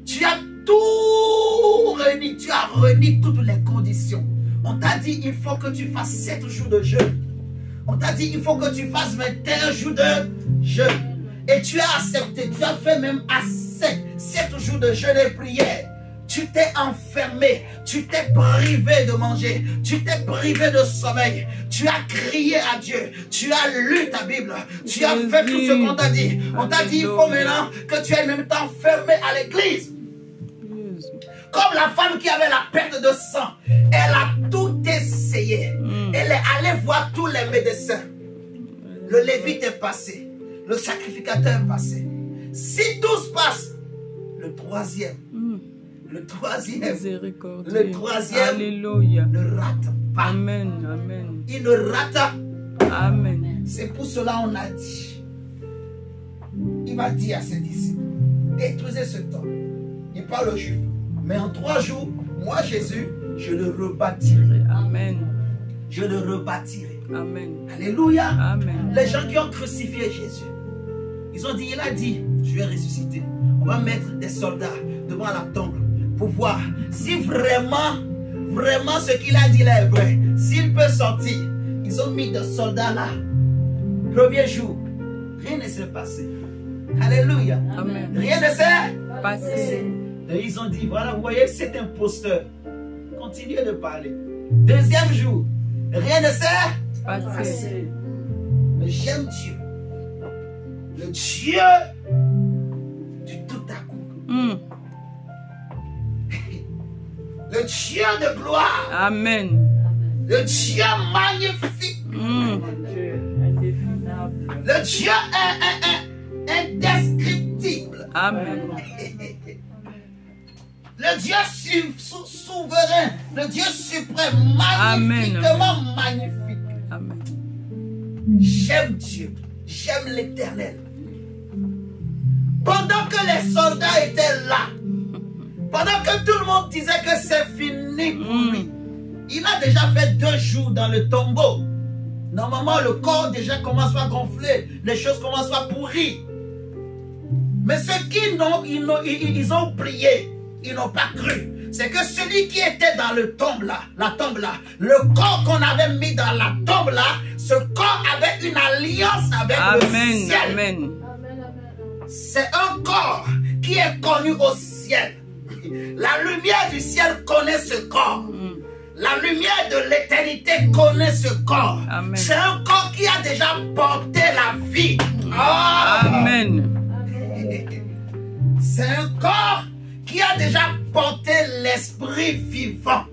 Tu as tout réuni, tu as réuni toutes les conditions. On t'a dit, il faut que tu fasses 7 jours de jeûne. On t'a dit, il faut que tu fasses 21 jours de jeûne. Et tu as accepté, tu as fait même à 7 jours de jeûne et prière. Tu t'es enfermé, tu t'es privé de manger, tu t'es privé de sommeil, tu as crié à Dieu, tu as lu ta Bible, tu as fait tout ce qu'on t'a dit. On t'a dit, il faut maintenant que tu ailles même t'enfermer à l'église. Comme la femme qui avait la perte de sang, elle a tout essayé. Elle est allée voir tous les médecins. Le Lévite est passé, le sacrificateur est passé. Si tout se passe, le troisième Alléluia. ne rate pas. Amen, amen. Il ne rate. Amen. C'est pour cela on a dit. Il va dire à ses disciples, détruisez ce temple. Il parle aux Juifs. Mais en 3 jours, moi Jésus, je le rebâtirai. Amen. Je le rebâtirai. Amen. Alléluia. Amen. Les gens qui ont crucifié Jésus, ils ont dit, il a dit, je vais ressusciter. On va mettre des soldats devant la tombe pour voir si vraiment ce qu'il a dit là est vrai. S'il peut sortir. Ils ont mis des soldats là. Premier jour, rien ne s'est passé. Alléluia. Amen. Rien ne s'est Passé. Et ils ont dit, voilà, vous voyez, c'est imposteur. Continuez de parler. Deuxième jour, rien ne s'est Passé. Mais j'aime Dieu. Le Dieu du tout à coup. Le Dieu de gloire. Amen. Le Dieu magnifique. Le Dieu indescriptible. Amen. Le Dieu souverain. Le Dieu suprême. Magnifiquement magnifique. Amen. J'aime Dieu. j'aime l'Éternel. Pendant que les soldats étaient là, pendant que tout le monde disait que c'est fini pour lui, il a déjà fait 2 jours dans le tombeau. Normalement, le corps déjà commence à gonfler, les choses commencent à pourrir. Mais ceux qui ils ont prié, ils n'ont pas cru. C'est que celui qui était dans le tombe là, la tombe là, le corps qu'on avait mis dans la tombe là, ce corps avait une alliance avec le ciel. Amen. C'est un corps qui est connu au ciel. La lumière du ciel connaît ce corps. La lumière de l'éternité connaît ce corps. C'est un corps qui a déjà porté la vie. Oh. Amen. C'est un corps qui a déjà porté l'esprit vivant.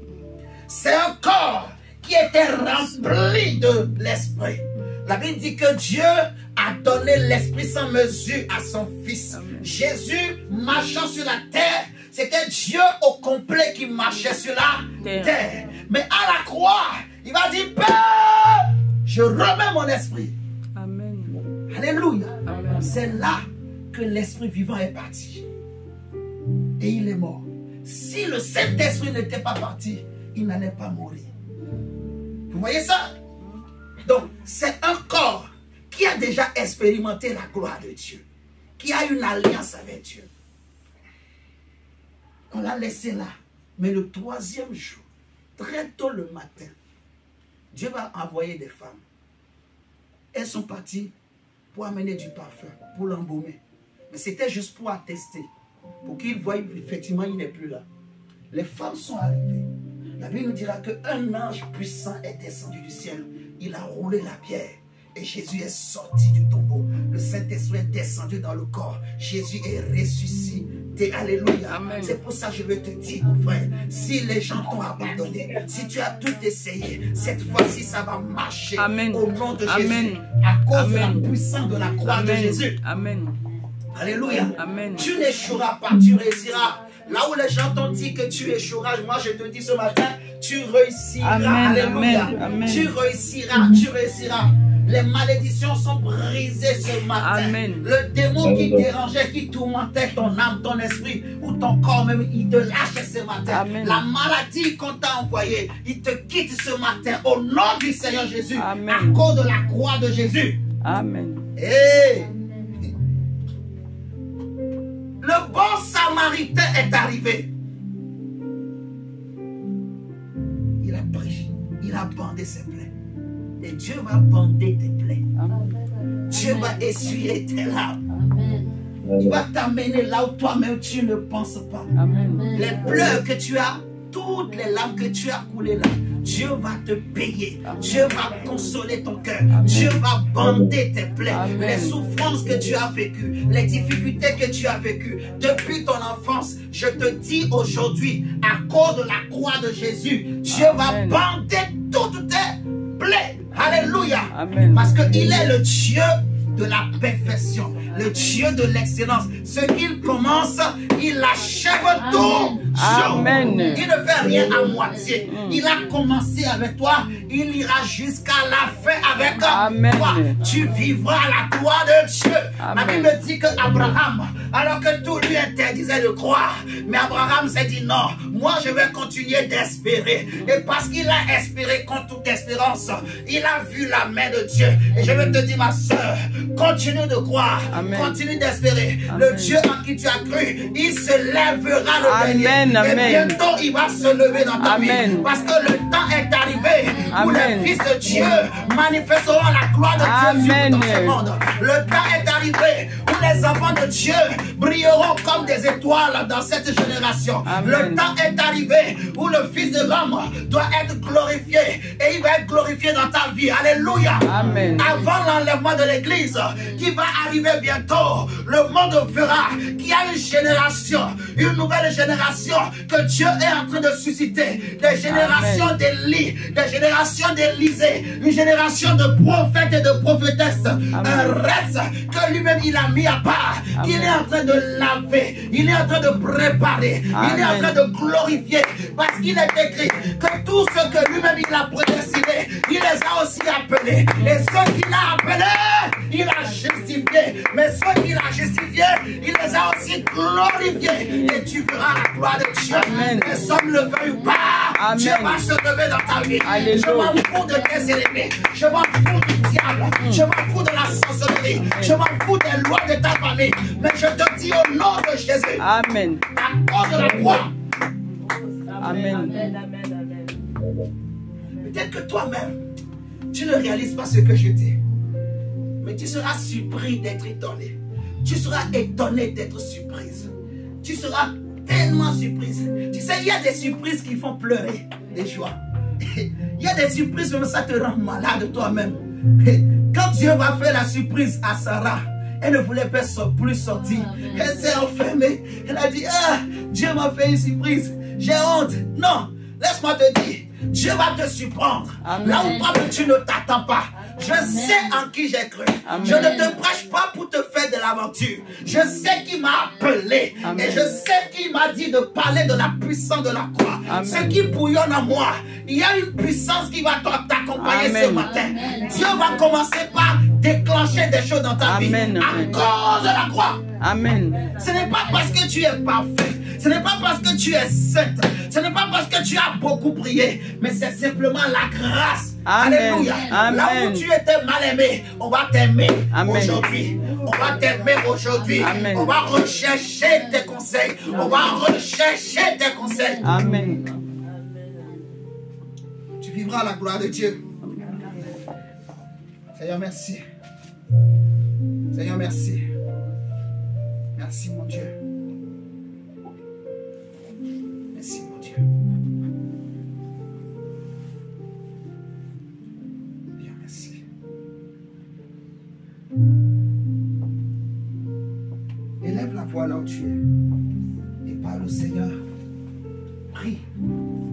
C'est un corps qui était rempli de l'esprit. La Bible dit que Dieu a donné l'esprit sans mesure à son fils. Jésus marchant sur la terre, c'était Dieu au complet qui marchait sur la terre. Mais à la croix, il va dire, Père, je remets mon esprit. Amen. Alléluia. C'est là que l'esprit vivant est parti. Et il est mort. Si le Saint-Esprit n'était pas parti, il n'allait pas mourir. Vous voyez ça? Donc, c'est un corps qui a déjà expérimenté la gloire de Dieu, qui a une alliance avec Dieu. On l'a laissé là. Mais le 3e jour, très tôt le matin, Dieu va envoyer des femmes. Elles sont parties pour amener du parfum, pour l'embaumer. Mais c'était juste pour attester, pour qu'ils voient effectivement il n'est plus là. Les femmes sont arrivées. La Bible nous dira qu'un ange puissant est descendu du ciel. Il a roulé la pierre. Et Jésus est sorti du tombeau. Le Saint-Esprit est descendu dans le corps. Jésus est ressuscité. Alléluia. C'est pour ça que je veux te dire, mon frère, si les gens t'ont abandonné, si tu as tout essayé, cette fois-ci, ça va marcher. Amen. Au nom de Jésus. À cause de la puissance de la croix de Jésus. Amen. Alléluia. Amen. Tu n'échoueras pas, tu réussiras. Là où les gens t'ont dit que tu échoueras, moi je te dis ce matin, tu réussiras. Amen. Alléluia. Amen. Tu réussiras, tu réussiras. Les malédictions sont brisées ce matin. Amen. Le démon qui dérangeait, qui tourmentait ton âme, ton esprit ou ton corps même, il te lâche ce matin. Amen. La maladie qu'on t'a envoyée, il te quitte ce matin au nom du Seigneur Jésus. Amen. À cause de la croix de Jésus. Amen. Hey. Le bon samaritain est arrivé. Il a pris, il a bandé ses plaies. Et Dieu va bander tes plaies. Amen. Dieu va essuyer tes larmes. Amen. Il va t'amener là où toi-même tu ne penses pas. Amen. Les pleurs que tu as, toutes les larmes que tu as coulées là, Dieu va te payer. Amen. Dieu va consoler ton cœur. Dieu va bander tes plaies. Amen. Les souffrances que tu as vécues, les difficultés que tu as vécues depuis ton enfance, je te dis aujourd'hui, à cause de la croix de Jésus, Dieu Amen. Va bander toutes tes plaies. Alléluia. Amen. Parce qu'il est le Dieu de la perfection, le Dieu de l'excellence. Ce qu'il commence, il achève tout. Amen. Il ne fait rien à moitié. Il a commencé avec toi, il ira jusqu'à la fin avec Amen. Toi. Tu vivras la gloire de Dieu. Amen. La Bible dit que Abraham, alors que tout lui interdisait de croire, mais Abraham s'est dit non, moi je vais continuer d'espérer. Et parce qu'il a espéré contre toute espérance, il a vu la main de Dieu. Et je vais te dire, ma soeur, continue de croire, Amen. Continue d'espérer. Le Dieu en qui tu as cru, il se lèvera le dernier. Et bientôt il va se lever dans ta Amen. Vie. Parce que le temps est arrivé où les fils de Dieu manifesteront la gloire de Dieu dans ce monde. Le temps est arrivé où les enfants de Dieu brilleront comme des étoiles dans cette génération. Amen. Le temps est arrivé où le Fils de l'homme doit être glorifié et il va être glorifié dans ta vie. Alléluia. Amen. Avant l'enlèvement de l'église qui va arriver bientôt, le monde verra qu'il y a une génération, une nouvelle génération que Dieu est en train de susciter. Des générations d'Élie, des générations d'Élisée, une génération de prophètes et de prophétesses. Un reste que lui-même il a mis à part, qu'il est en train de laver, il est en train de préparer, Amen. Il est en train de glorifier, parce qu'il est écrit que tout ce que lui-même il a prédestiné, il les a aussi appelés. Et ceux qu'il a appelés, il a justifié. Mais ceux qu'il a justifiés, il les a aussi glorifiés. Et tu verras la gloire de Dieu. Amen. Les hommes le veuillent ou pas. Amen. Dieu va se lever dans ta vie. Alléluia. Je m'en fous de tes ennemis. Je m'en fous du diable. Je m'en fous de la sorcellerie. Je m'en fous des lois de ta famille. Mais je te dis au nom de Jésus, Amen. à cause de la croix, Amen. peut-être que toi-même, tu ne réalises pas ce que je dis. Mais tu seras surpris d'être étonné. Tu seras étonné d'être surprise. Tu seras tellement surprise. Tu sais, il y a des surprises qui font pleurer des joies. Il y a des surprises, même ça te rend malade toi-même. Quand Dieu va faire la surprise à Sarah, elle ne voulait pas plus sortir. Elle s'est enfermée. Elle a dit, ah, Dieu m'a fait une surprise. J'ai honte. Non, laisse-moi te dire, Dieu va te surprendre. Amen. Là où toi tu ne t'attends pas. Je sais en qui j'ai cru. Amen. Je ne te prêche pas pour te faire de l'aventure. Je sais qui m'a appelé. Amen. Et je sais qui m'a dit de parler de la puissance de la croix. Amen. Ce qui bouillonne en moi, il y a une puissance qui va t'accompagner Amen. ce matin. Dieu va commencer par déclencher des choses dans ta Amen. vie. À cause de la croix. Amen. Ce n'est pas parce que tu es parfait. Ce n'est pas parce que tu es sainte. Ce n'est pas parce que tu as beaucoup prié. Mais c'est simplement la grâce. Amen. Alléluia. Amen. Là où tu étais mal aimé, on va t'aimer Amen. aujourd'hui. On va t'aimer aujourd'hui. Amen. On va rechercher tes conseils. On va rechercher tes conseils. Amen. Tu vivras la gloire de Dieu. Seigneur, merci. Seigneur, merci. Merci, mon Dieu. Merci, mon Dieu. Seigneur, merci. Élève la voix là où tu es et parle au Seigneur. Prie.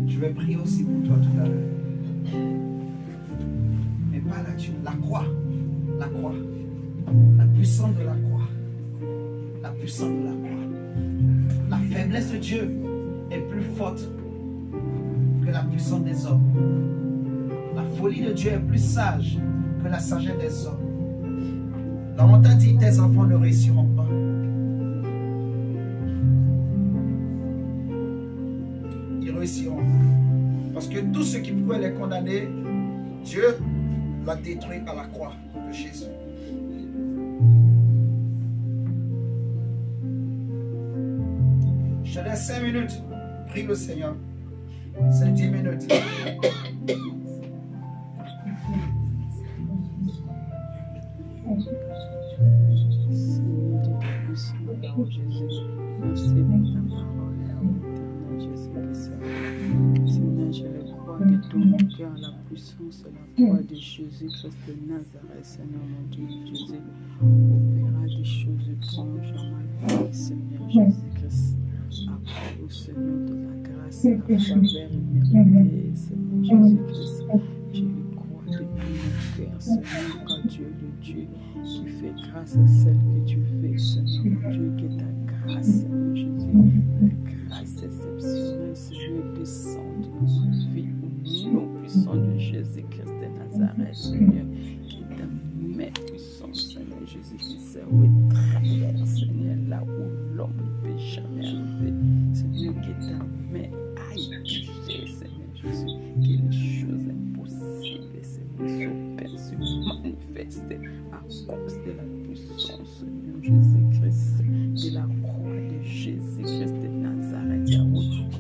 Je vais prier aussi pour toi tout à l'heure. Mais parle à Dieu. La croix. La croix. La puissance de la croix. La puissance de la croix. La faiblesse de Dieu est plus forte que la puissance des hommes. La folie de Dieu est plus sage que la sagesse des hommes. Là, on t'a dit, tes enfants ne réussiront pas. Ils réussiront. Parce que tout ce qui pouvait les condamner, Dieu l'a détruit à la croix de Jésus. Je te laisse 5 minutes. Prie le Seigneur. C'est 10 minutes. Merci pour ta parole, éternel Jésus-Christ. Seigneur, je le crois de tout mon cœur, la puissance de la croix de Jésus-Christ de Nazareth. Seigneur, mon Dieu, Jésus, opéra des choses étranges dans ma vie, Seigneur Jésus-Christ. Accorde au Seigneur de la grâce, la faveur méritée, Seigneur Jésus-Christ. Je le crois de tout mon cœur, Seigneur, car tu es le Dieu qui fait grâce à celle que tu fais, Seigneur, mon Dieu, qui est ta grâce, Seigneur Jésus. La grâce exceptionnelle, Seigneur, descend dans ma vie au nom puissant de Jésus-Christ de Nazareth, Seigneur, qui est ta main puissante, Seigneur Jésus-Christ, où est travers, Seigneur, là où l'homme ne peut jamais arriver, Seigneur, qui est ta main aïe, Seigneur Jésus, que les choses impossibles, Seigneur, s'opèrent, se manifestent à cause de la puissance, Seigneur Jésus-Christ, de la croix de Jésus-Christ de Nazareth,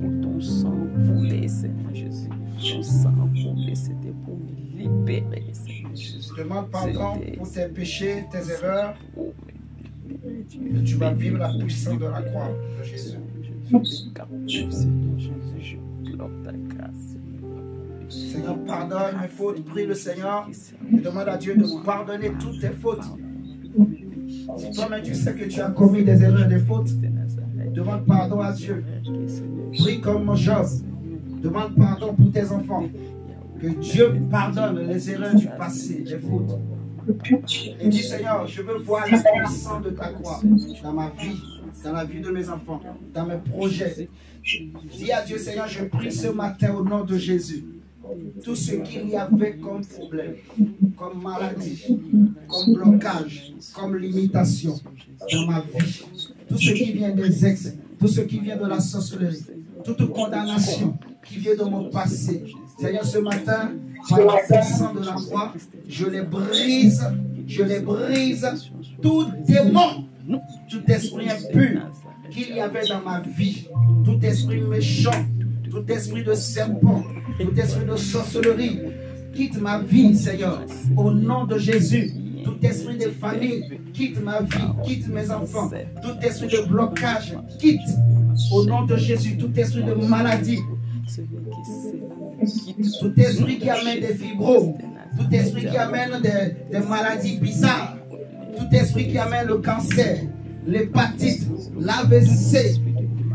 où ton sang coulait, Seigneur Jésus, ton sang coulait, c'était pour me libérer, Seigneur Jésus. Demande pardon pour tes péchés, tes erreurs. Et tu vas vivre la puissance de la croix de Jésus. Seigneur Jésus, je bloque ta grâce. Seigneur, pardonne mes fautes. Prie le Seigneur et demande à Dieu de pardonner toutes tes fautes. Si toi-même tu sais que tu as commis des erreurs et des fautes, demande pardon à Dieu. Prie comme Job. Demande pardon pour tes enfants. Que Dieu pardonne les erreurs du passé, les fautes. Et dis Seigneur, je veux voir la puissance de ta croix dans ma vie, dans la vie de mes enfants, dans mes projets. Dis à Dieu Seigneur, je prie ce matin au nom de Jésus. tout ce qu'il y avait comme problème, comme maladie, comme blocage, comme limitation dans ma vie. Tout ce qui vient des ex, tout ce qui vient de la sorcellerie, toute condamnation qui vient de mon passé. Seigneur, ce matin, par la puissance de la croix, je les brise, tout démon, tout esprit impur qu'il y avait dans ma vie, tout esprit méchant, tout esprit de serpent, tout esprit de sorcellerie, quitte ma vie, Seigneur, au nom de Jésus. Tout esprit de famille, quitte ma vie, quitte mes enfants. Tout esprit de blocage, quitte au nom de Jésus. Tout esprit de maladie, tout esprit qui amène des fibros, tout esprit qui amène des maladies bizarres, tout esprit qui amène le cancer, l'hépatite, l'AVC,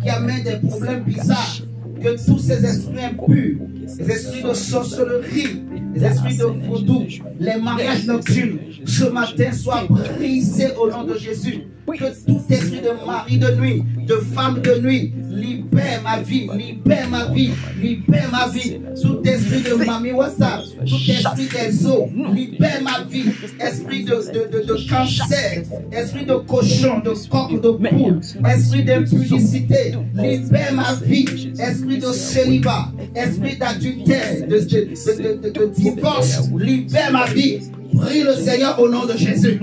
qui amène des problèmes bizarres, que tous ces esprits impurs, les esprits de sorcellerie, les esprits de vaudou, les mariages nocturnes, ce matin soient brisés au nom de Jésus. Que tout esprit de mari de nuit, de femme de nuit, libère ma vie, libère ma vie, libère ma vie. Tout esprit de Mami Wassa, tout esprit des eaux, libère ma vie. Esprit de cancer, esprit de cochon, de coq, de poule, esprit d'impudicité, libère ma vie. Esprit de célibat, esprit d'adultère, de divorce, libère ma vie. Prie le Seigneur au nom de Jésus.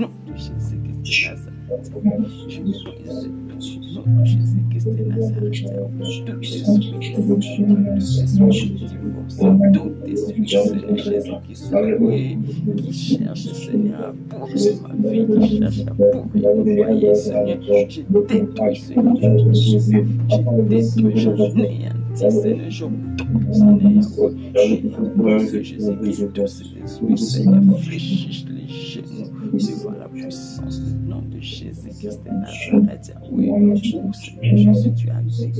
Jésus-Christ de Nazareth, tout esprit tout esprit, Seigneur Jésus-Christ, qui cherche, Seigneur, à pourrir ma vie, qui cherche à pourrir le foyer, Seigneur, je détruis, Seigneur Jésus, je détruis, j'anéantis, Seigneur, j'obtends, Seigneur, Jésus-Christ, tous ces esprits, Seigneur, fléchissent les genoux devant la puissance du nom de Jésus-Christ de Nazareth. Oui, Seigneur Jésus, tu as laissé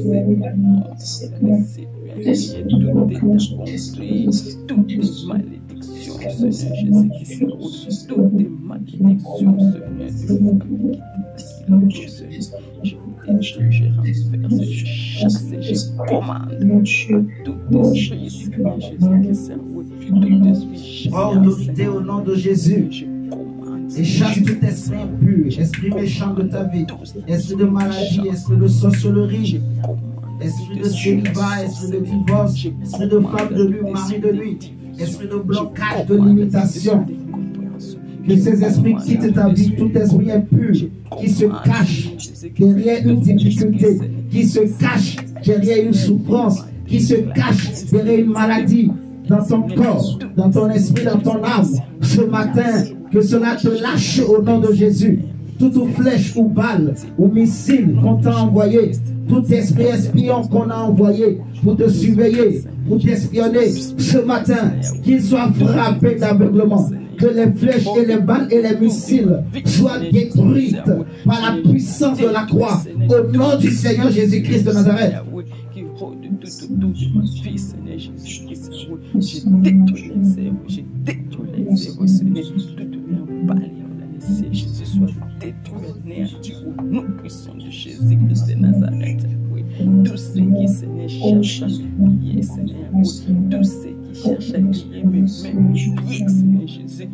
tout est accompli, toutes les malédictions, Seigneur Jésus-Christ, toutes les malédictions, Seigneur, de famille, je renverse, je chasse, je commande tout esprit, Seigneur Jésus-Christ, tout esprit, autorité au nom de Jésus. Et chasse tout esprit impur, esprit méchant de ta vie, esprit de maladie, esprit de sorcellerie, esprit de célibat, esprit de divorce, esprit de femme de nuit, mari de nuit, esprit de blocage, de limitation. Que ces esprits quittent ta vie, tout esprit impur qui se cache derrière une difficulté, qui se cache derrière une souffrance, qui se cache derrière une maladie dans ton corps, dans ton esprit, dans ton âme. Ce matin, que cela te lâche au nom de Jésus. Toute flèche ou balle ou missile qu'on t'a envoyé, tout esprit espion qu'on a envoyé pour te surveiller, pour t'espionner, ce matin, qu'il soit frappé d'aveuglement. Que les flèches et les balles et les missiles soient détruites par la puissance de la croix. Au nom du Seigneur Jésus-Christ de Nazareth. Je détruis les œuvres, je détruis les œuvres, Seigneur, toutes les balles, Jésus soit détruit, anéanti au nom puissant de Jésus-Christ de Nazareth. Oui, tous ceux qui, Seigneur, cherchent à me lier, Seigneur, oui, tous ceux qui cherchent à lier mes pieds, Seigneur Jésus,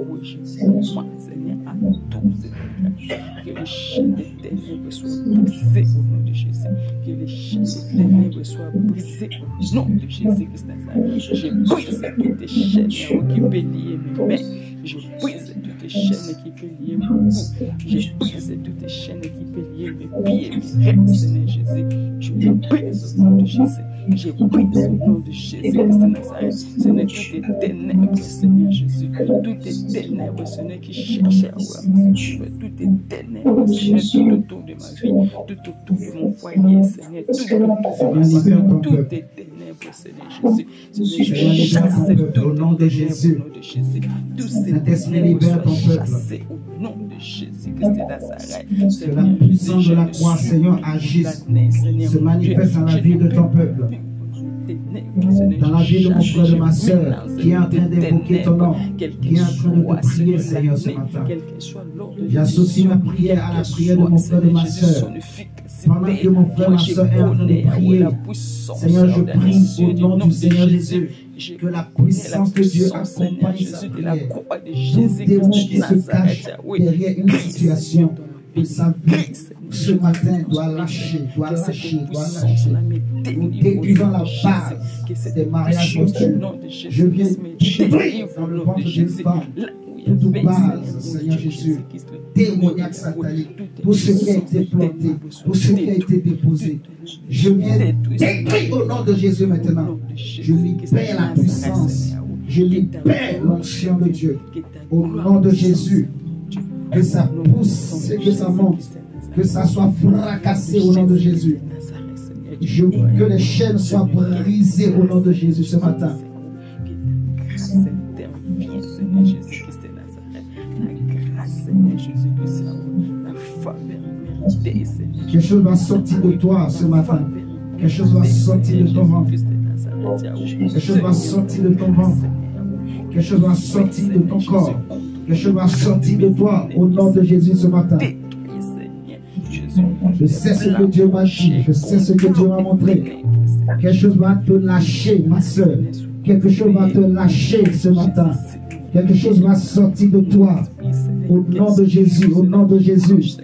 oui, je commande, Seigneur, à tous, Seigneur, que les chaînes des ténèbres soient brisées au nom de Jésus, que les chaînes des ténèbres soient brisées au nom de Jésus-Christ de Nazareth. Je brise toutes les chaînes qui peuvent lier mes mains. Je brise toutes les chaînes qui peuvent lier mon cou. Je brise toutes les chaînes qui peuvent lier mes pieds, mes rêves, Seigneur Jésus. Je les brise au nom de Jésus. Je brise au nom de Jésus Christ de Nazareth. Seigneur, toutes les ténèbres, Seigneur Jésus. Toutes les ténèbres, Seigneur, qui cherchent à me suivre. Toutes les ténèbres, Seigneur, tout autour de ma vie, tout autour de mon foyer, Seigneur, tout autour de ma vie, toutes les ténèbres, Seigneur Jésus. Seigneur, je chasse au nom de Jésus. Saint-Esprit, libère ton peuple. Au nom de Jésus Christ de Nazareth. Que la puissance de la croix, Seigneur, agisse, se manifeste dans la vie de ton peuple. Dans la vie de mon frère, de ma soeur, qui est en train d'évoquer ton nom, qui est en train de te prier, Seigneur, ce matin. J'associe ma prière à la prière de mon frère, de ma soeur. Pendant que mon frère, ma soeur est en train de prier, Seigneur, je prie au nom du Seigneur Jésus, Que la puissance de Dieu accompagne sa prière. Tout démon qui se cache derrière une situation de sa vie, ce matin, doit lâcher, doit lâcher, doit lâcher. Nous détruisons la base des mariages monstrueux. Je viens détruire dans le ventre d'une femme toute base, Seigneur Jésus, démoniaque satanique, tout ce qui a été planté, tout ce qui a été déposé. Je viens détruire au nom de Jésus maintenant. Je libère la puissance, je libère l'onction de Dieu. Au nom de Jésus, que ça pousse, que ça monte, que ça soit fracassé au nom de Jésus. Que les chaînes soient brisées au nom de Jésus ce matin. Quelque chose va sortir de toi ce matin. Quelque chose va sortir de ton ventre. Quelque chose va sortir de ton ventre. Quelque chose va sortir de ton corps. Quelque chose va sortir de toi au nom de Jésus ce matin. Je sais ce que Dieu m'a dit. Je sais ce que Dieu m'a montré. Quelque chose va te lâcher, ma soeur. Quelque chose va te lâcher ce matin. Quelque chose va sortir de toi. Au nom de Jésus, au nom de Jésus.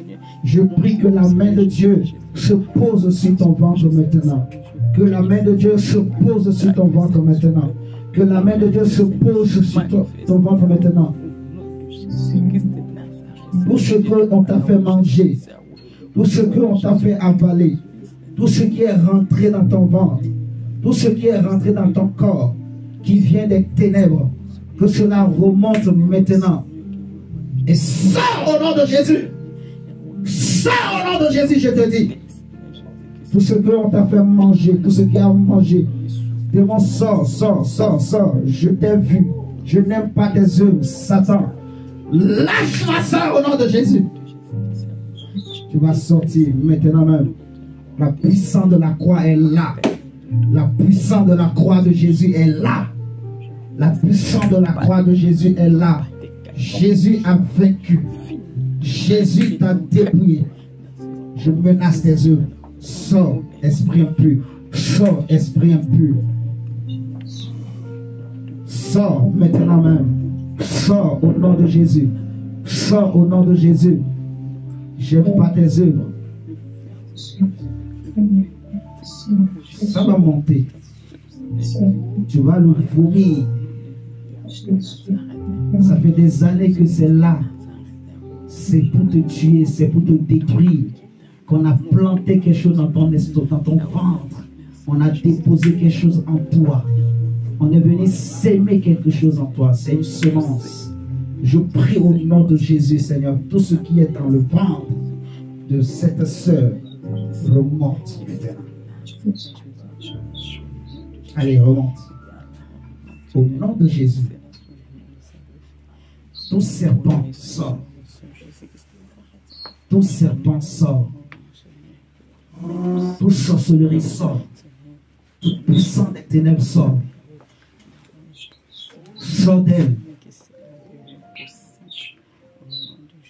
Je prie que la main de Dieu se pose sur ton ventre maintenant. Que la main de Dieu se pose sur ton ventre maintenant. Que la main de Dieu se pose sur ton ventre maintenant. Tout ce qu'on t'a fait manger, tout ce qu'on t'a fait avaler, tout ce qui est rentré dans ton ventre, tout ce qui est rentré dans ton corps, qui vient des ténèbres, que cela remonte maintenant. Et sors au nom de Jésus. Sors au nom de Jésus, je te dis. Tout ce qu'on t'a fait manger, tout ce qui a mangé, démon, sors, sors, sors, sors. Je t'ai vu. Je n'aime pas tes œuvres, Satan. Lâche-moi ça au nom de Jésus. Tu vas sortir maintenant même. La puissance de la croix est là. La puissance de la croix de Jésus est là. La puissance de la croix de Jésus est là. Jésus a vaincu. Jésus t'a dépouillé. Je menace tes œuvres. Sors, esprit impur. Sors, esprit impur. Sors maintenant même. Sors au nom de Jésus. Sors au nom de Jésus. J'aime pas tes œuvres. Ça va monter. Tu vas le vomir. Ça fait des années que c'est là. C'est pour te tuer, c'est pour te détruire. Qu'on a planté quelque chose dans ton estomac, dans ton ventre. On a déposé quelque chose en toi. On est venu s'aimer quelque chose en toi. C'est une semence. Je prie au nom de Jésus, Seigneur, tout ce qui est dans le ventre de cette sœur remonte. Allez, remonte. Au nom de Jésus. Tout serpent sort. Tout serpent sort. Toute sorcellerie sort. Toute puissance des ténèbres sort. Sors d'elle.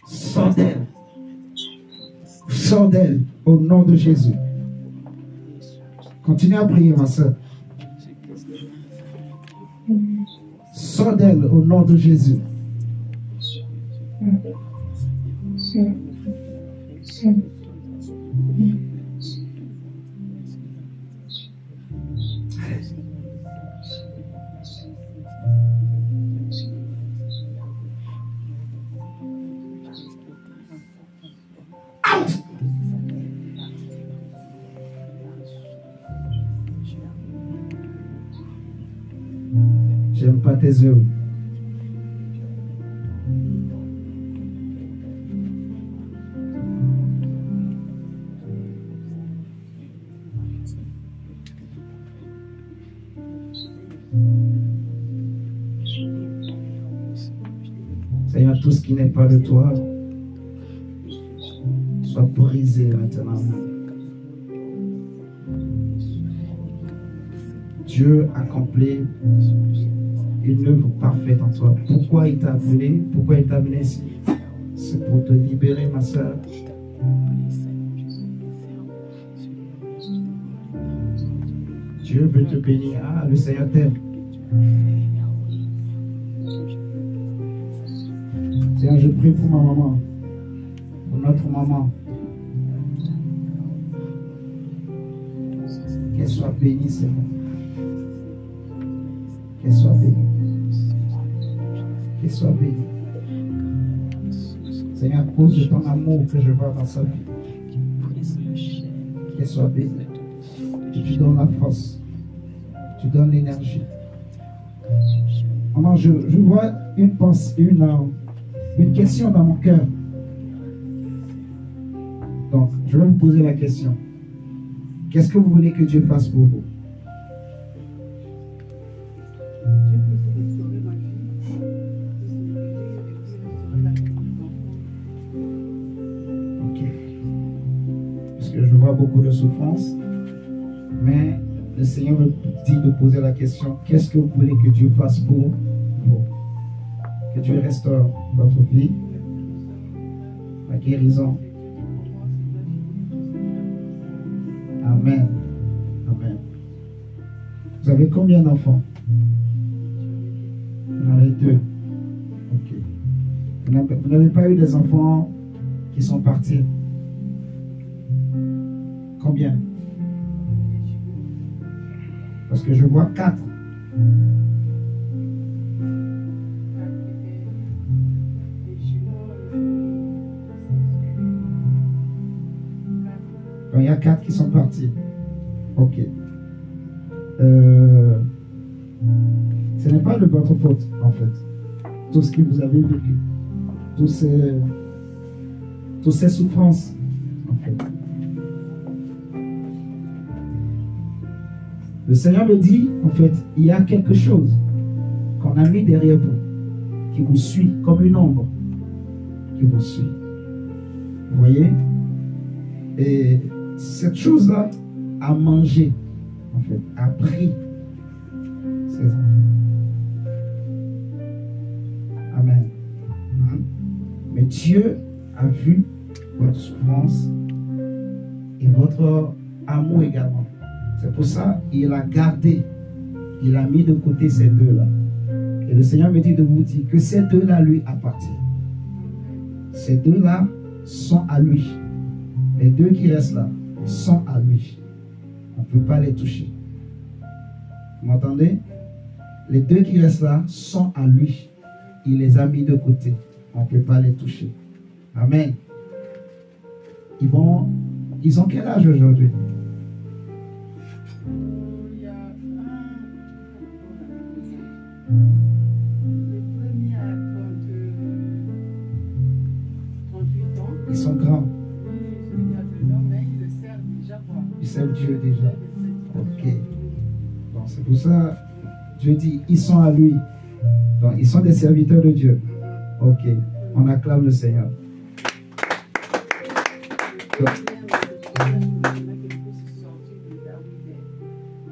Sors d'elle. Sors d'elle au nom de Jésus. Continue à prier, ma soeur. Sors d'elle au nom de Jésus. J'aime pas tes œuvres. Seigneur, tout ce qui n'est pas de toi soit brisé maintenant. Dieu accomplit une œuvre parfaite en toi. Pourquoi il t'a appelé? Pourquoi il t'a amené ici? C'est pour te libérer, ma soeur. Dieu veut te bénir. Ah, le Seigneur t'aime. Seigneur, je prie pour ma maman, pour notre maman. Qu'elle soit bénie, Seigneur. Qu'elle soit bénie. Qu'elle soit bénie. Seigneur, à cause de ton amour que je vois dans sa vie, qu'elle soit bénie. Que tu donnes la force. Que tu donnes l'énergie. Maman, je vois une pensée, une question dans mon cœur. Donc, je vais vous poser la question. Qu'est-ce que vous voulez que Dieu fasse pour vous? Ok. Parce que je vois beaucoup de souffrance, mais le Seigneur me dit de poser la question, qu'est-ce que vous voulez que Dieu fasse pour vous? Que Dieu restaure votre vie, la guérison. Amen. Amen. Vous avez combien d'enfants? Vous en avez 2. Ok. Vous n'avez pas eu des enfants qui sont partis? Combien? Parce que je vois 4. Donc, il y a 4 qui sont partis. Ok. Ce n'est pas de votre faute, en fait. Tout ce que vous avez vécu. Toutes ces souffrances, en fait. Le Seigneur me dit, en fait, il y a quelque chose qu'on a mis derrière vous, qui vous suit comme une ombre, qui vous suit. Vous voyez? Et cette chose-là a mangé, en fait, a pris ses enfants. Amen. Mais Dieu a vu votre souffrance et votre amour également. C'est pour ça qu'il a gardé, il a mis de côté ces deux-là. Et le Seigneur me dit de vous dire que ces deux-là lui appartiennent. Ces deux-là sont à lui. Les deux qui restent là sont à lui. On ne peut pas les toucher. Vous m'entendez? Les deux qui restent là sont à lui. Il les a mis de côté. On ne peut pas les toucher. Amen. Ils ont quel âge aujourd'hui? Il y a le premier a 38 ans. Ils sont grands. Celui qui a 2 ans, mais il le sert déjà quoi. Ils servent Dieu déjà. Ok. Donc c'est pour ça, Dieu dit, ils sont à lui. Donc ils sont des serviteurs de Dieu. Ok. On acclame le Seigneur.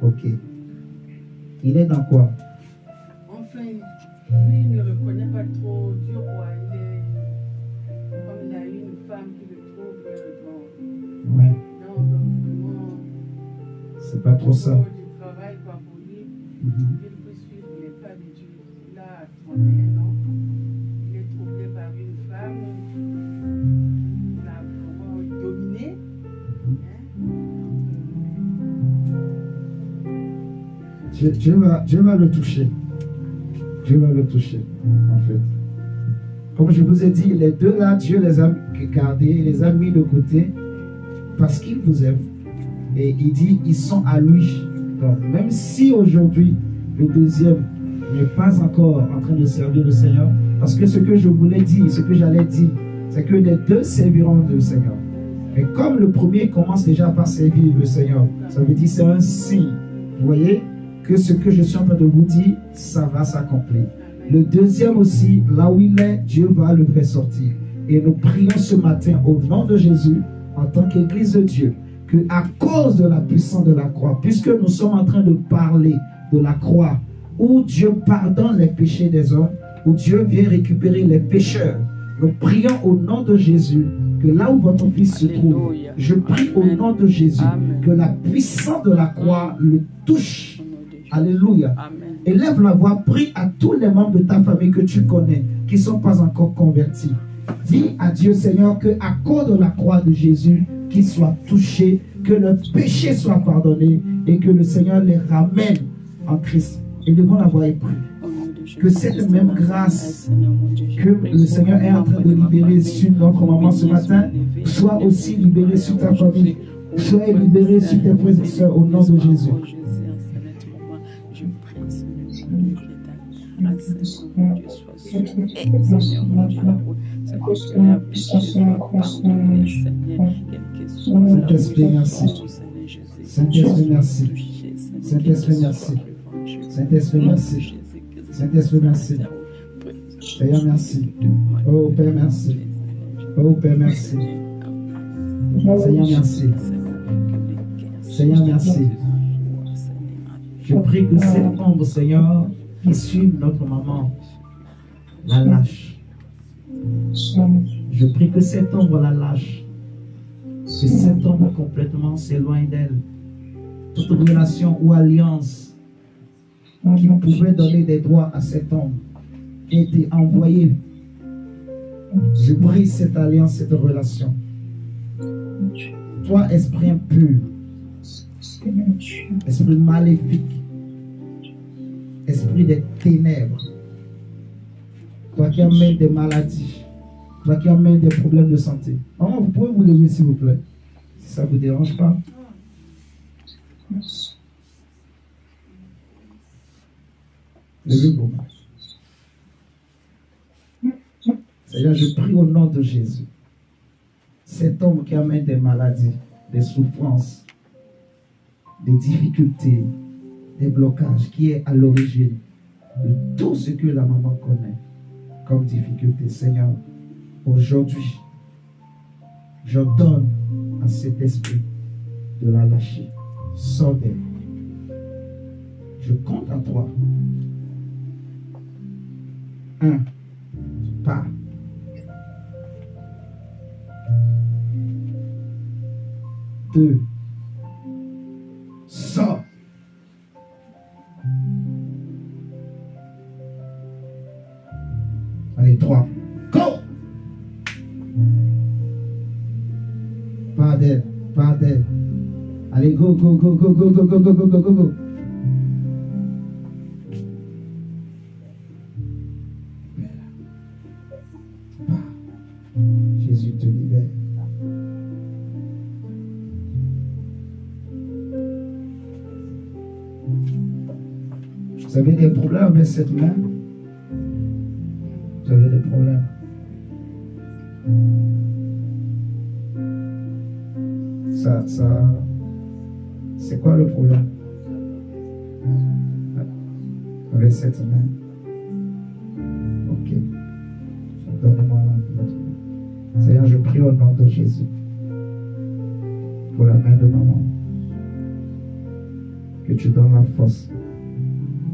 Ok. Il est dans quoi? Enfin, lui, il ne reconnaît pas trop Dieu, quoi. Comme il a eu une femme qui le trouve, Ouais. non, vraiment, C'est pas trop ça. du travail, quoi, pour lui. Il peut suivre les pas de Dieu. Là, à 31 ans, il est troublé par une femme. Il a vraiment dominé. Dieu va le toucher. Dieu va le toucher, en fait. Comme je vous ai dit, les deux là, Dieu les a gardés, les a mis de côté parce qu'il vous aime. Et il dit, ils sont à lui. Donc, même si aujourd'hui, le deuxième n'est pas encore en train de servir le Seigneur, parce que ce que je voulais dire, ce que j'allais dire, c'est que les deux serviront le Seigneur. Mais comme le premier commence déjà par servir le Seigneur, ça veut dire c'est un signe. Vous voyez que ce que je suis en train de vous dire, ça va s'accomplir. Le deuxième aussi, là où il est, Dieu va le faire sortir. Et nous prions ce matin au nom de Jésus, en tant qu'Église de Dieu, que à cause de la puissance de la croix, puisque nous sommes en train de parler de la croix, où Dieu pardonne les péchés des hommes, où Dieu vient récupérer les pécheurs, nous prions au nom de Jésus que là où votre fils se trouve, je prie au nom de Jésus que la puissance de la croix le touche Alléluia. Amen. Élève la voix, prie à tous les membres de ta famille que tu connais, qui ne sont pas encore convertis. Dis à Dieu, Seigneur, qu'à cause de la croix de Jésus, qu'ils soient touchés, que leurs péchés soient pardonnés et que le Seigneur les ramène en Christ. Et devant la voix et prie. Que cette même grâce que le Seigneur est en train de libérer sur notre maman ce matin, soit aussi libérée sur ta famille. Sois libérée sur tes frères et sœurs au nom de Jésus. Saint-Esprit, merci. Saint-Esprit, merci. Saint-Esprit, merci. Saint-Esprit, merci. Saint-Esprit, merci. Seigneur, merci. Oh Père, merci. Oh Père, merci. Seigneur, merci. Seigneur, merci. Je prie que cette ombre, Seigneur, qui suit notre maman, la lâche. Je prie que cette ombre la lâche. Que cette ombre complètement s'éloigne d'elle. Toute relation ou alliance qui pouvait donner des droits à cet homme a été envoyée. Je brise cette alliance, cette relation. Toi, esprit impur, esprit maléfique, esprit des ténèbres, toi qui amènes des maladies, toi qui amènes des problèmes de santé. Maman, vous pouvez vous lever s'il vous plaît, si ça ne vous dérange pas. Levez-vous. Seigneur, je prie au nom de Jésus. Cet homme qui amène des maladies, des souffrances, des difficultés, des blocages, qui est à l'origine de tout ce que la maman connaît comme difficulté. Seigneur, aujourd'hui, j'ordonne à cet esprit de la lâcher. Sors d'elle. Je compte à toi. 1. Pas. 2. Sors. Allez, 3. Go! Pas d'aide, pas d'aide. Allez, go, go, go, go, go, go, go, go, go, go, go, go. Jésus te libère. Vous avez des problèmes avec cette main? Vous avez des problèmes? C'est quoi le problème avec cette main? Ok. Donnez-moi l'autre main. Seigneur, je prie au nom de Jésus pour la main de maman. Que tu donnes la force.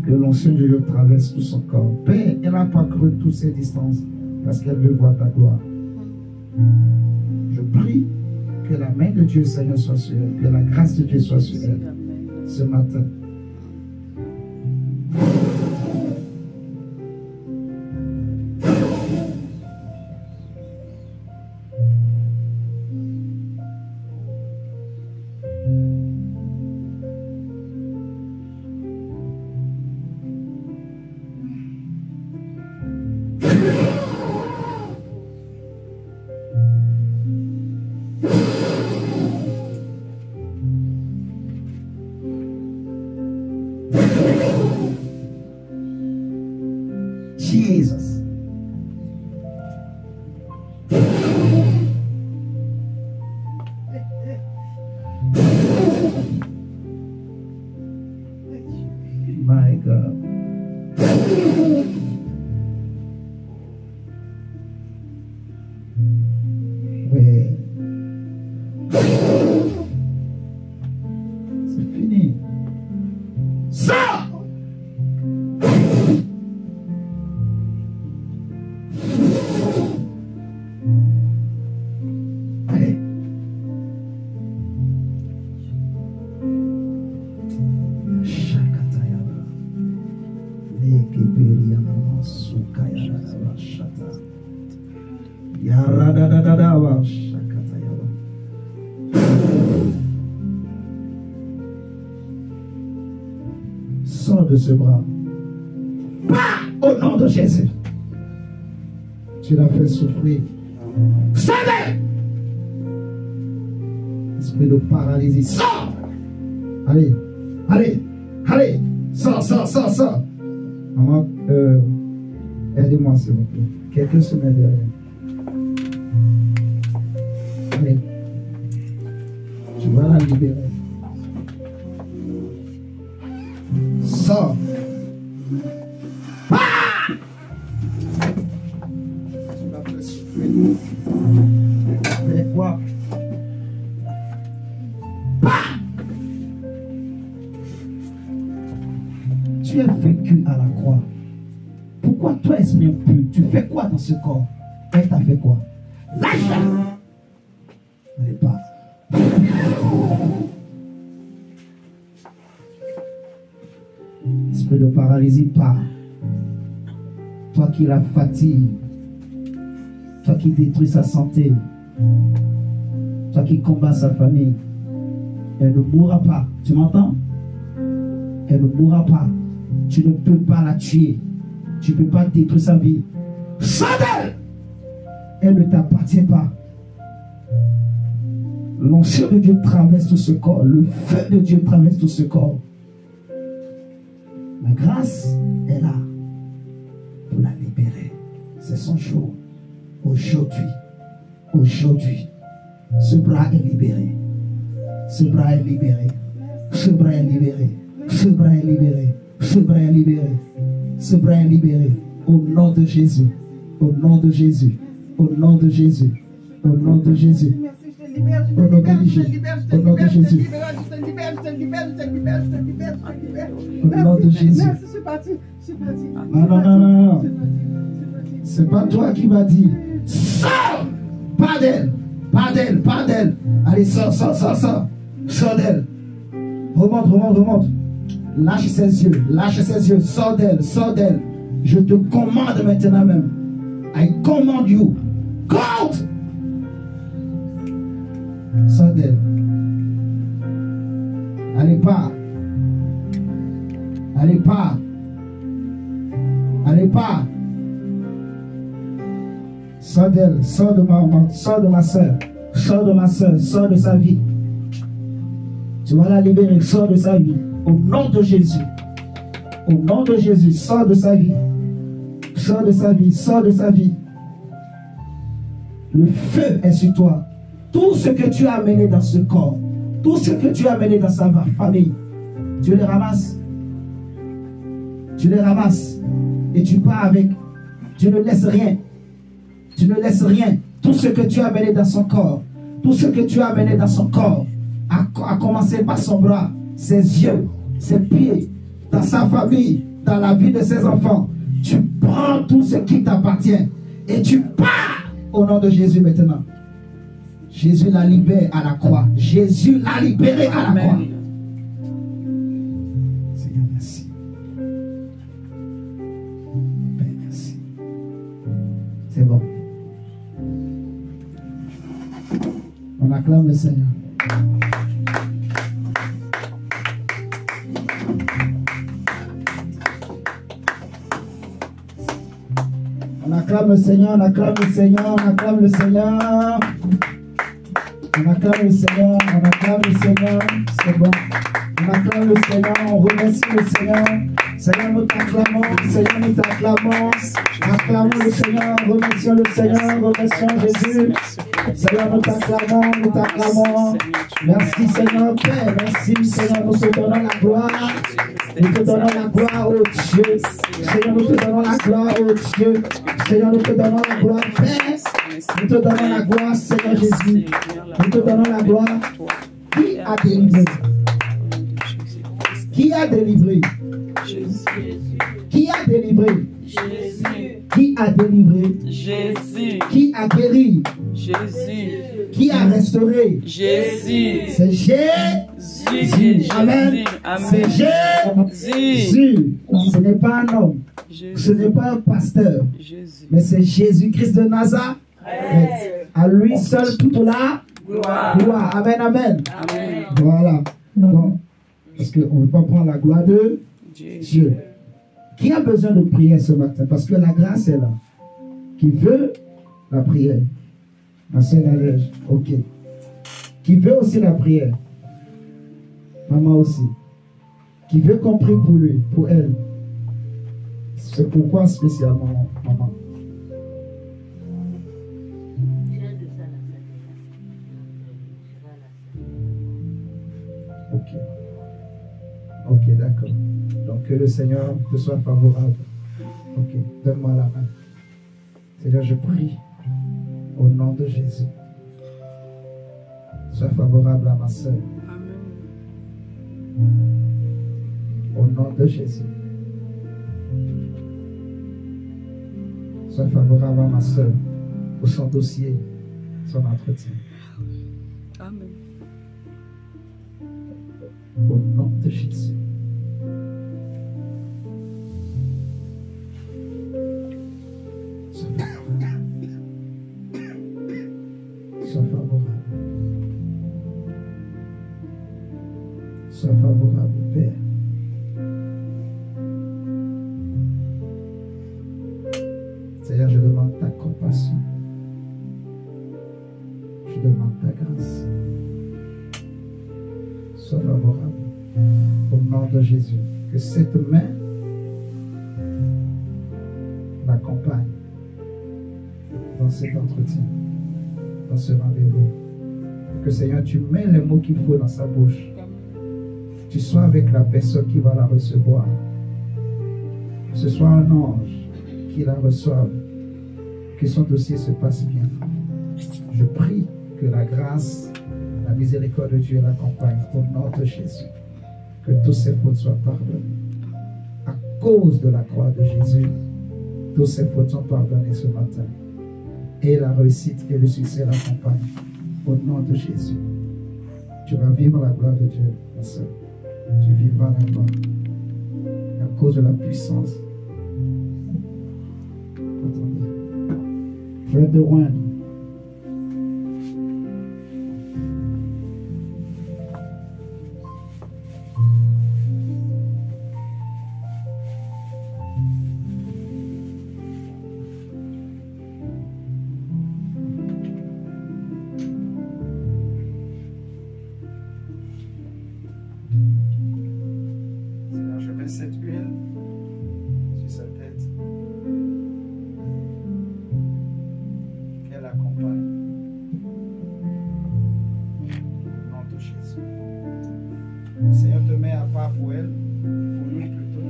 Que l'onction de Dieu traverse tout son corps. Père, elle n'a pas cru toutes ces distances parce qu'elle veut voir ta gloire. Je prie que la main de Dieu, Seigneur, soit sur elle. Que la grâce de Dieu soit sur elle ce matin. Jesus. My God. Ouais. C'est fini. Ça! Allez. Shakataya. ce bras. Pas au nom de Jésus. Tu l'as fait souffrir. Savez! Esprit de paralysie, sors! Allez, allez, allez! Sors, sors, sors, sors! Maman, aidez-moi s'il vous plaît. Quelqu'un se met derrière. Allez. Tu vas la libérer. Sors. Ah! Tu l'as fait souffrir. Mais quoi? Ah! Tu es vaincu à la croix. Pourquoi toi, esprit impur, tu fais quoi dans ce corps? Elle t'a fait quoi? Lâche-la! Allez, pas. Esprit de paralysie, part. Toi qui la fatigue, toi qui détruis sa santé, toi qui combats sa famille, elle ne mourra pas. Tu m'entends? Elle ne mourra pas. Tu ne peux pas la tuer. Tu ne peux pas détruire sa vie. Sors d'elle! Elle ne t'appartient pas. L'onction de Dieu traverse tout ce corps. Le feu de Dieu traverse tout ce corps. La grâce est là pour la libérer. C'est son jour. Aujourd'hui, aujourd'hui, ce bras est libéré. Ce bras est libéré. Ce bras est libéré. Ce bras est libéré. Ce bras est libéré. Ce bras est libéré. Au nom de Jésus. Au nom de Jésus. Au nom de Jésus. Au nom de Jésus. Au nom de Jésus. Au nom de Jésus. Au nom de Jésus. C'est parti. Non, non, non, non, non. C'est pas toi qui m'as dit. Sors! Pas d'elle. Pas d'elle. Pas d'elle. Allez, sors, sors, sors, sors. Sors d'elle. Remonte, remonte, remonte. Lâche ses yeux. Lâche ses yeux. Sors d'elle. Sors d'elle. Je te commande maintenant même. I command you. Go out! Sors d'elle. Allez pas. Allez pas. Allez pas. Sors d'elle. Sors de ma soeur. Sors de ma soeur. Sors de sa vie. Tu vas la libérer. Sors de sa vie. Au nom de Jésus. Au nom de Jésus. Sors de sa vie. Sors de sa vie. Sors de sa vie. Le feu est sur toi. Tout ce que tu as amené dans ce corps, tout ce que tu as amené dans sa famille, tu les ramasses. Tu les ramasses. Et tu pars avec. Tu ne laisses rien. Tu ne laisses rien. Tout ce que tu as amené dans son corps, tout ce que tu as amené dans son corps, à commencer par son bras, ses yeux, ses pieds, dans sa famille, dans la vie de ses enfants, tu prends tout ce qui t'appartient et tu pars au nom de Jésus maintenant. Jésus l'a libéré à la croix. Jésus l'a libéré à la croix. Seigneur, merci. Père, merci. C'est bon. On acclame le Seigneur. On acclame le Seigneur, on acclame le Seigneur, on acclame le Seigneur. On acclame le Seigneur, on acclame le Seigneur, c'est bon. On acclame le Seigneur, on remercie le Seigneur. Seigneur, nous t'acclamons, Seigneur, nous t'acclamons. Acclamons le Seigneur, remercions le Seigneur, remercions Jésus. Seigneur, nous t'acclamons, nous t'acclamons. Merci Seigneur, Père, merci Seigneur, nous te donnons la gloire. Nous te donnons la gloire, oh Dieu. Seigneur, nous te donnons la gloire, oh Dieu. Seigneur, nous te donnons la gloire, Père. Nous te donnons la gloire, Seigneur Jésus. Nous te donnons la gloire. Qui a délivré? Qui a délivré? Jésus. Qui a délivré? Jésus. Qui a délivré? Jésus. Qui a guéri? Jésus. Qui a restauré? Jésus. C'est Jésus. Amen. C'est Jésus. Ce n'est pas un homme. Ce n'est pas un pasteur. Mais c'est Jésus-Christ de Nazareth. À lui seul toute la gloire. Amen, amen. Amen. Voilà. Donc, parce qu'on ne veut pas prendre la gloire de Dieu. Qui a besoin de prière ce matin? Parce que la grâce est là. Qui veut la prière? Ma sœur Nadège, ok. Qui veut aussi la prière? Maman aussi. Qui veut qu'on prie pour lui, pour elle? C'est pourquoi spécialement, maman? Ok. Ok, d'accord. Donc que le Seigneur te soit favorable. Ok, donne-moi la main. Seigneur, je prie au nom de Jésus. Sois favorable à ma soeur. Au nom de Jésus. Sois favorable à ma soeur pour son dossier, son entretien. Amen. Au nom de Jésus. Sois favorable. Sois favorable. Sois favorable, Père. Seigneur, je demande ta compassion. Je demande ta grâce. Sois favorable. Au nom de Jésus. Que cette main l'accompagne dans cet entretien, dans ce rendez-vous. Que Seigneur, tu mets les mots qu'il faut dans sa bouche. Tu sois avec la personne qui va la recevoir. Que ce soit un ange qui la reçoive. Que son dossier se passe bien. Je prie que la grâce, la miséricorde de Dieu l'accompagne au nom de Jésus. Que tous ses fautes soient pardonnées. À cause de la croix de Jésus, tous ses fautes sont pardonnées ce matin. Et la réussite et le succès l'accompagnent au nom de Jésus. Tu vas vivre la gloire de Dieu, ma soeur. Tu vivras la gloire. À cause de la puissance. Attendez. Frère de Rouen. Seigneur, je mets cette huile sur sa tête. Qu'elle accompagne. Au nom de Jésus. Le Seigneur te met à part pour elle, pour lui plutôt,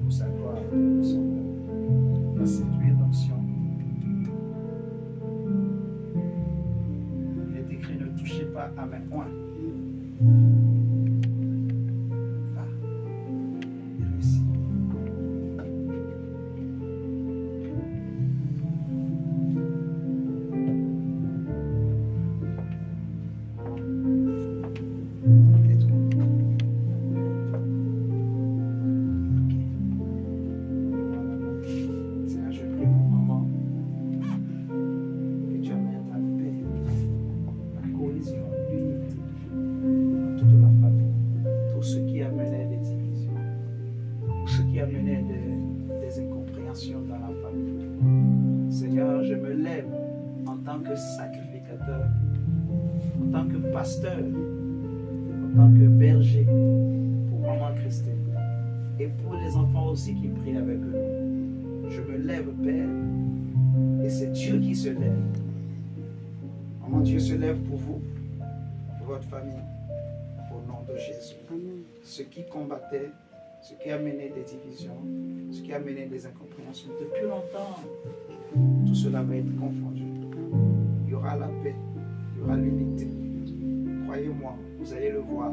pour sa gloire, pour son nom. Dans cette huile d'onction. Il est écrit, ne touchez pas à mes poings. Va. Et réussis. Tais-toi. Ok. Seigneur, je prie pour maman. Que tu amènes la paix, la cohésion, l'unité dans toute la famille. Tout ce qui amenait des divisions, tout ce qui amenait des incompréhensions dans la famille. Seigneur, je me lève en tant que sacrificateur, en tant que pasteur, en tant que berger pour maman Christine et pour les enfants aussi qui prient avec eux. Je me lève, Père, et c'est Dieu qui se lève. Maman, Dieu se lève pour vous, pour votre famille, au nom de Jésus. Amen. Ce qui combattait, ce qui amenait des divisions, ce qui amenait des incompréhensions depuis longtemps, tout cela va être confondu. Il y aura la paix, il y aura l'unité. Croyez-moi, vous allez le voir.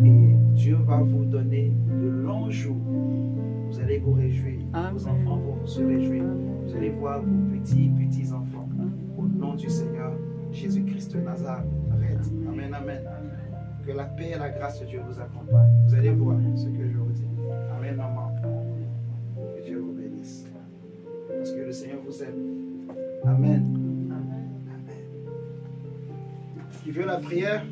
Et Dieu va vous donner de longs jours. Vous allez vous réjouir. Amen. Vos enfants vont se réjouir. Vous allez voir vos petits enfants. Au nom du Seigneur Jésus-Christ de Nazareth. Amen, amen. Que la paix et la grâce de Dieu vous accompagnent. Vous allez voir ce que je vous dis. Amen, maman. Que Dieu vous bénisse. Parce que le Seigneur vous aime. Amen. Amen. Amen. Qui veut la prière?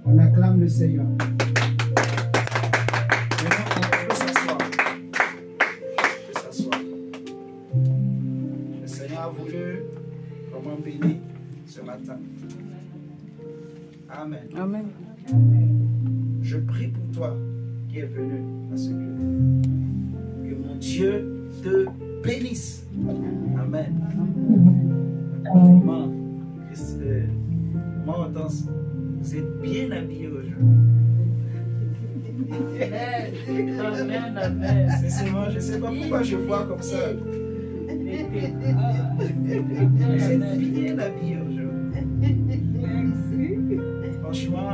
On a acclame le Seigneur. Maintenant, on peut s'asseoir. On peut s'asseoir. Le Seigneur a voulu vraiment bénir ce matin. Amen. Amen. Je prie pour toi qui es venu à ce culte. Que mon Dieu te bénisse. Amen. Maman, maman Hortense, vous êtes bien habillés aujourd'hui. Amen, amen. Sincèrement, je ne sais pas pourquoi je vois comme ça. Vous êtes bien habillés aujourd'hui. Franchement,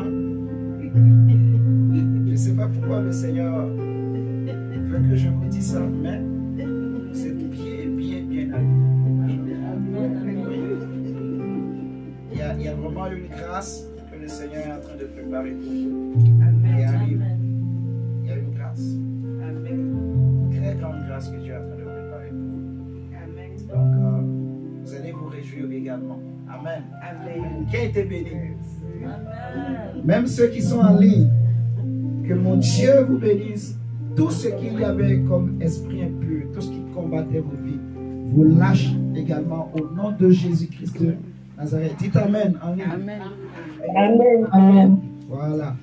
je ne sais pas pourquoi le Seigneur veut que je vous dise ça, mais vous êtes bien habillés. Il y a vraiment une grâce que le Seigneur est en train de préparer pour vous. Et arrive. Il y a une grâce. Une très grande grâce que Dieu est en train de préparer pour vous. Donc, vous allez vous réjouir également. Amen. Qui a été béni? Même ceux qui sont en ligne, que mon Dieu vous bénisse. Tout ce qu'il y avait comme esprit impur, tout ce qui combattait vos vies, vous lâche également au nom de Jésus-Christ de Nazareth. Dites Amen en ligne. Amen. Amen. Amen. Voilà.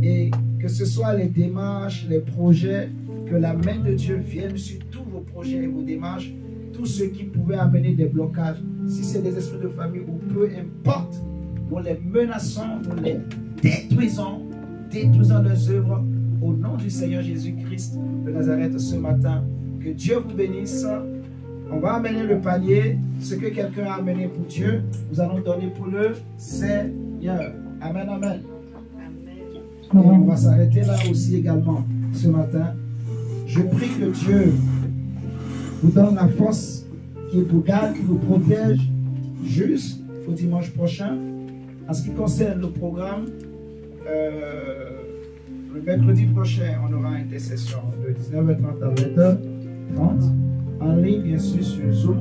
Et que ce soit les démarches, les projets, que la main de Dieu vienne sur tous vos projets et vos démarches, tout ce qui pouvait amener des blocages. Si c'est des esprits de famille ou peu importe, nous les menaçons, nous les détruisons leurs œuvres au nom du Seigneur Jésus-Christ de Nazareth ce matin. Que Dieu vous bénisse. On va amener le panier. Ce que quelqu'un a amené pour Dieu, nous allons donner pour le Seigneur. Amen, amen. Et on va s'arrêter là aussi également ce matin. Je prie que Dieu vous donne la force qui vous garde, qui vous protège jusqu'au dimanche prochain. En ce qui concerne le programme, le mercredi prochain, on aura une intercession de 19h30 à 20h30. En ligne, bien sûr, sur Zoom.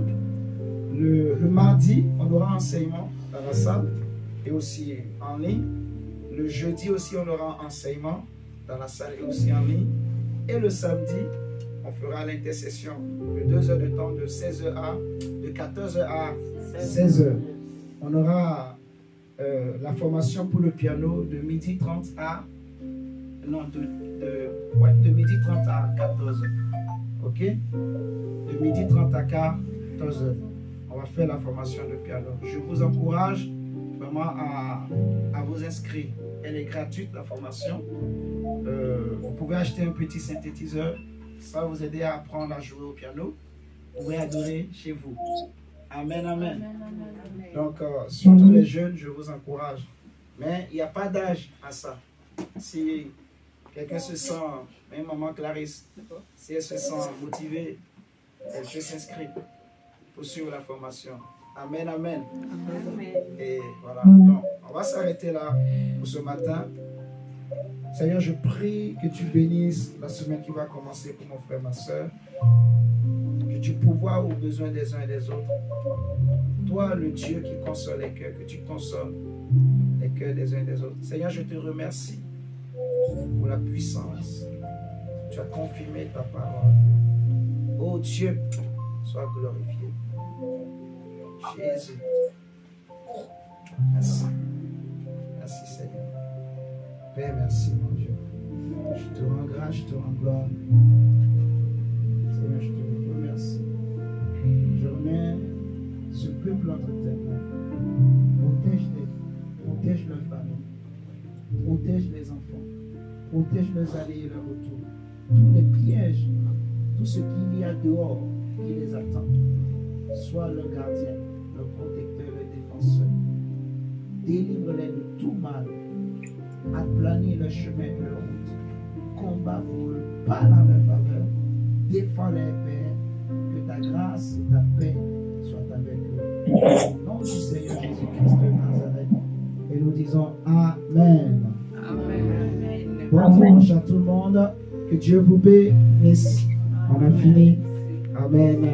Le mardi, on aura enseignement dans la salle et aussi en ligne. Le jeudi aussi, on aura enseignement dans la salle et aussi en ligne. Et le samedi, on fera l'intercession de 2 heures de temps, de 14h à 16h. On aura la formation pour le piano de 12h30 à... Non, de 12h30 à 14h. Ok? De 12h30 à 14h. On va faire la formation de piano. Je vous encourage vraiment à vous inscrire. Elle est gratuite, la formation. Vous pouvez acheter un petit synthétiseur. Ça va vous aider à apprendre à jouer au piano. Vous pouvez adorer chez vous. Amen, amen. Donc, surtout les jeunes, je vous encourage. Mais il n'y a pas d'âge à ça. Si quelqu'un se sent, même maman Clarisse, si elle se sent motivée, elle peut s'inscrire pour suivre la formation. Amen, amen. Et voilà. Donc, on va s'arrêter là pour ce matin. Seigneur, je prie que tu bénisses la semaine qui va commencer pour mon frère, ma soeur. Que tu pourvoies aux besoins des uns et des autres. Toi, le Dieu qui console les cœurs, que tu consoles les cœurs des uns et des autres. Seigneur, je te remercie pour la puissance. Tu as confirmé ta parole. Oh Dieu, sois glorifié. Jésus. Merci. Merci Seigneur. Père, merci mon Dieu. Je te rends grâce, je te rends gloire. Seigneur, je te remercie. Je remets ce peuple entre tes mains. Protège leur famille. Protège les enfants. Protège leurs allées et leurs retours. Tous les pièges, tout ce qu'il y a dehors qui les attend. Sois leur gardien, leur protecteur, leur défenseur. Délivre-les de tout mal. Aplanir leur chemin et leur route. Combat pour eux, parle en leur faveur. Défends-les, Père. Que ta grâce et ta paix soient avec eux. Au nom du Seigneur Jésus-Christ de Nazareth. Et nous disons Amen. Amen. Bon dimanche à tout le monde. Que Dieu vous bénisse. On a fini. Amen.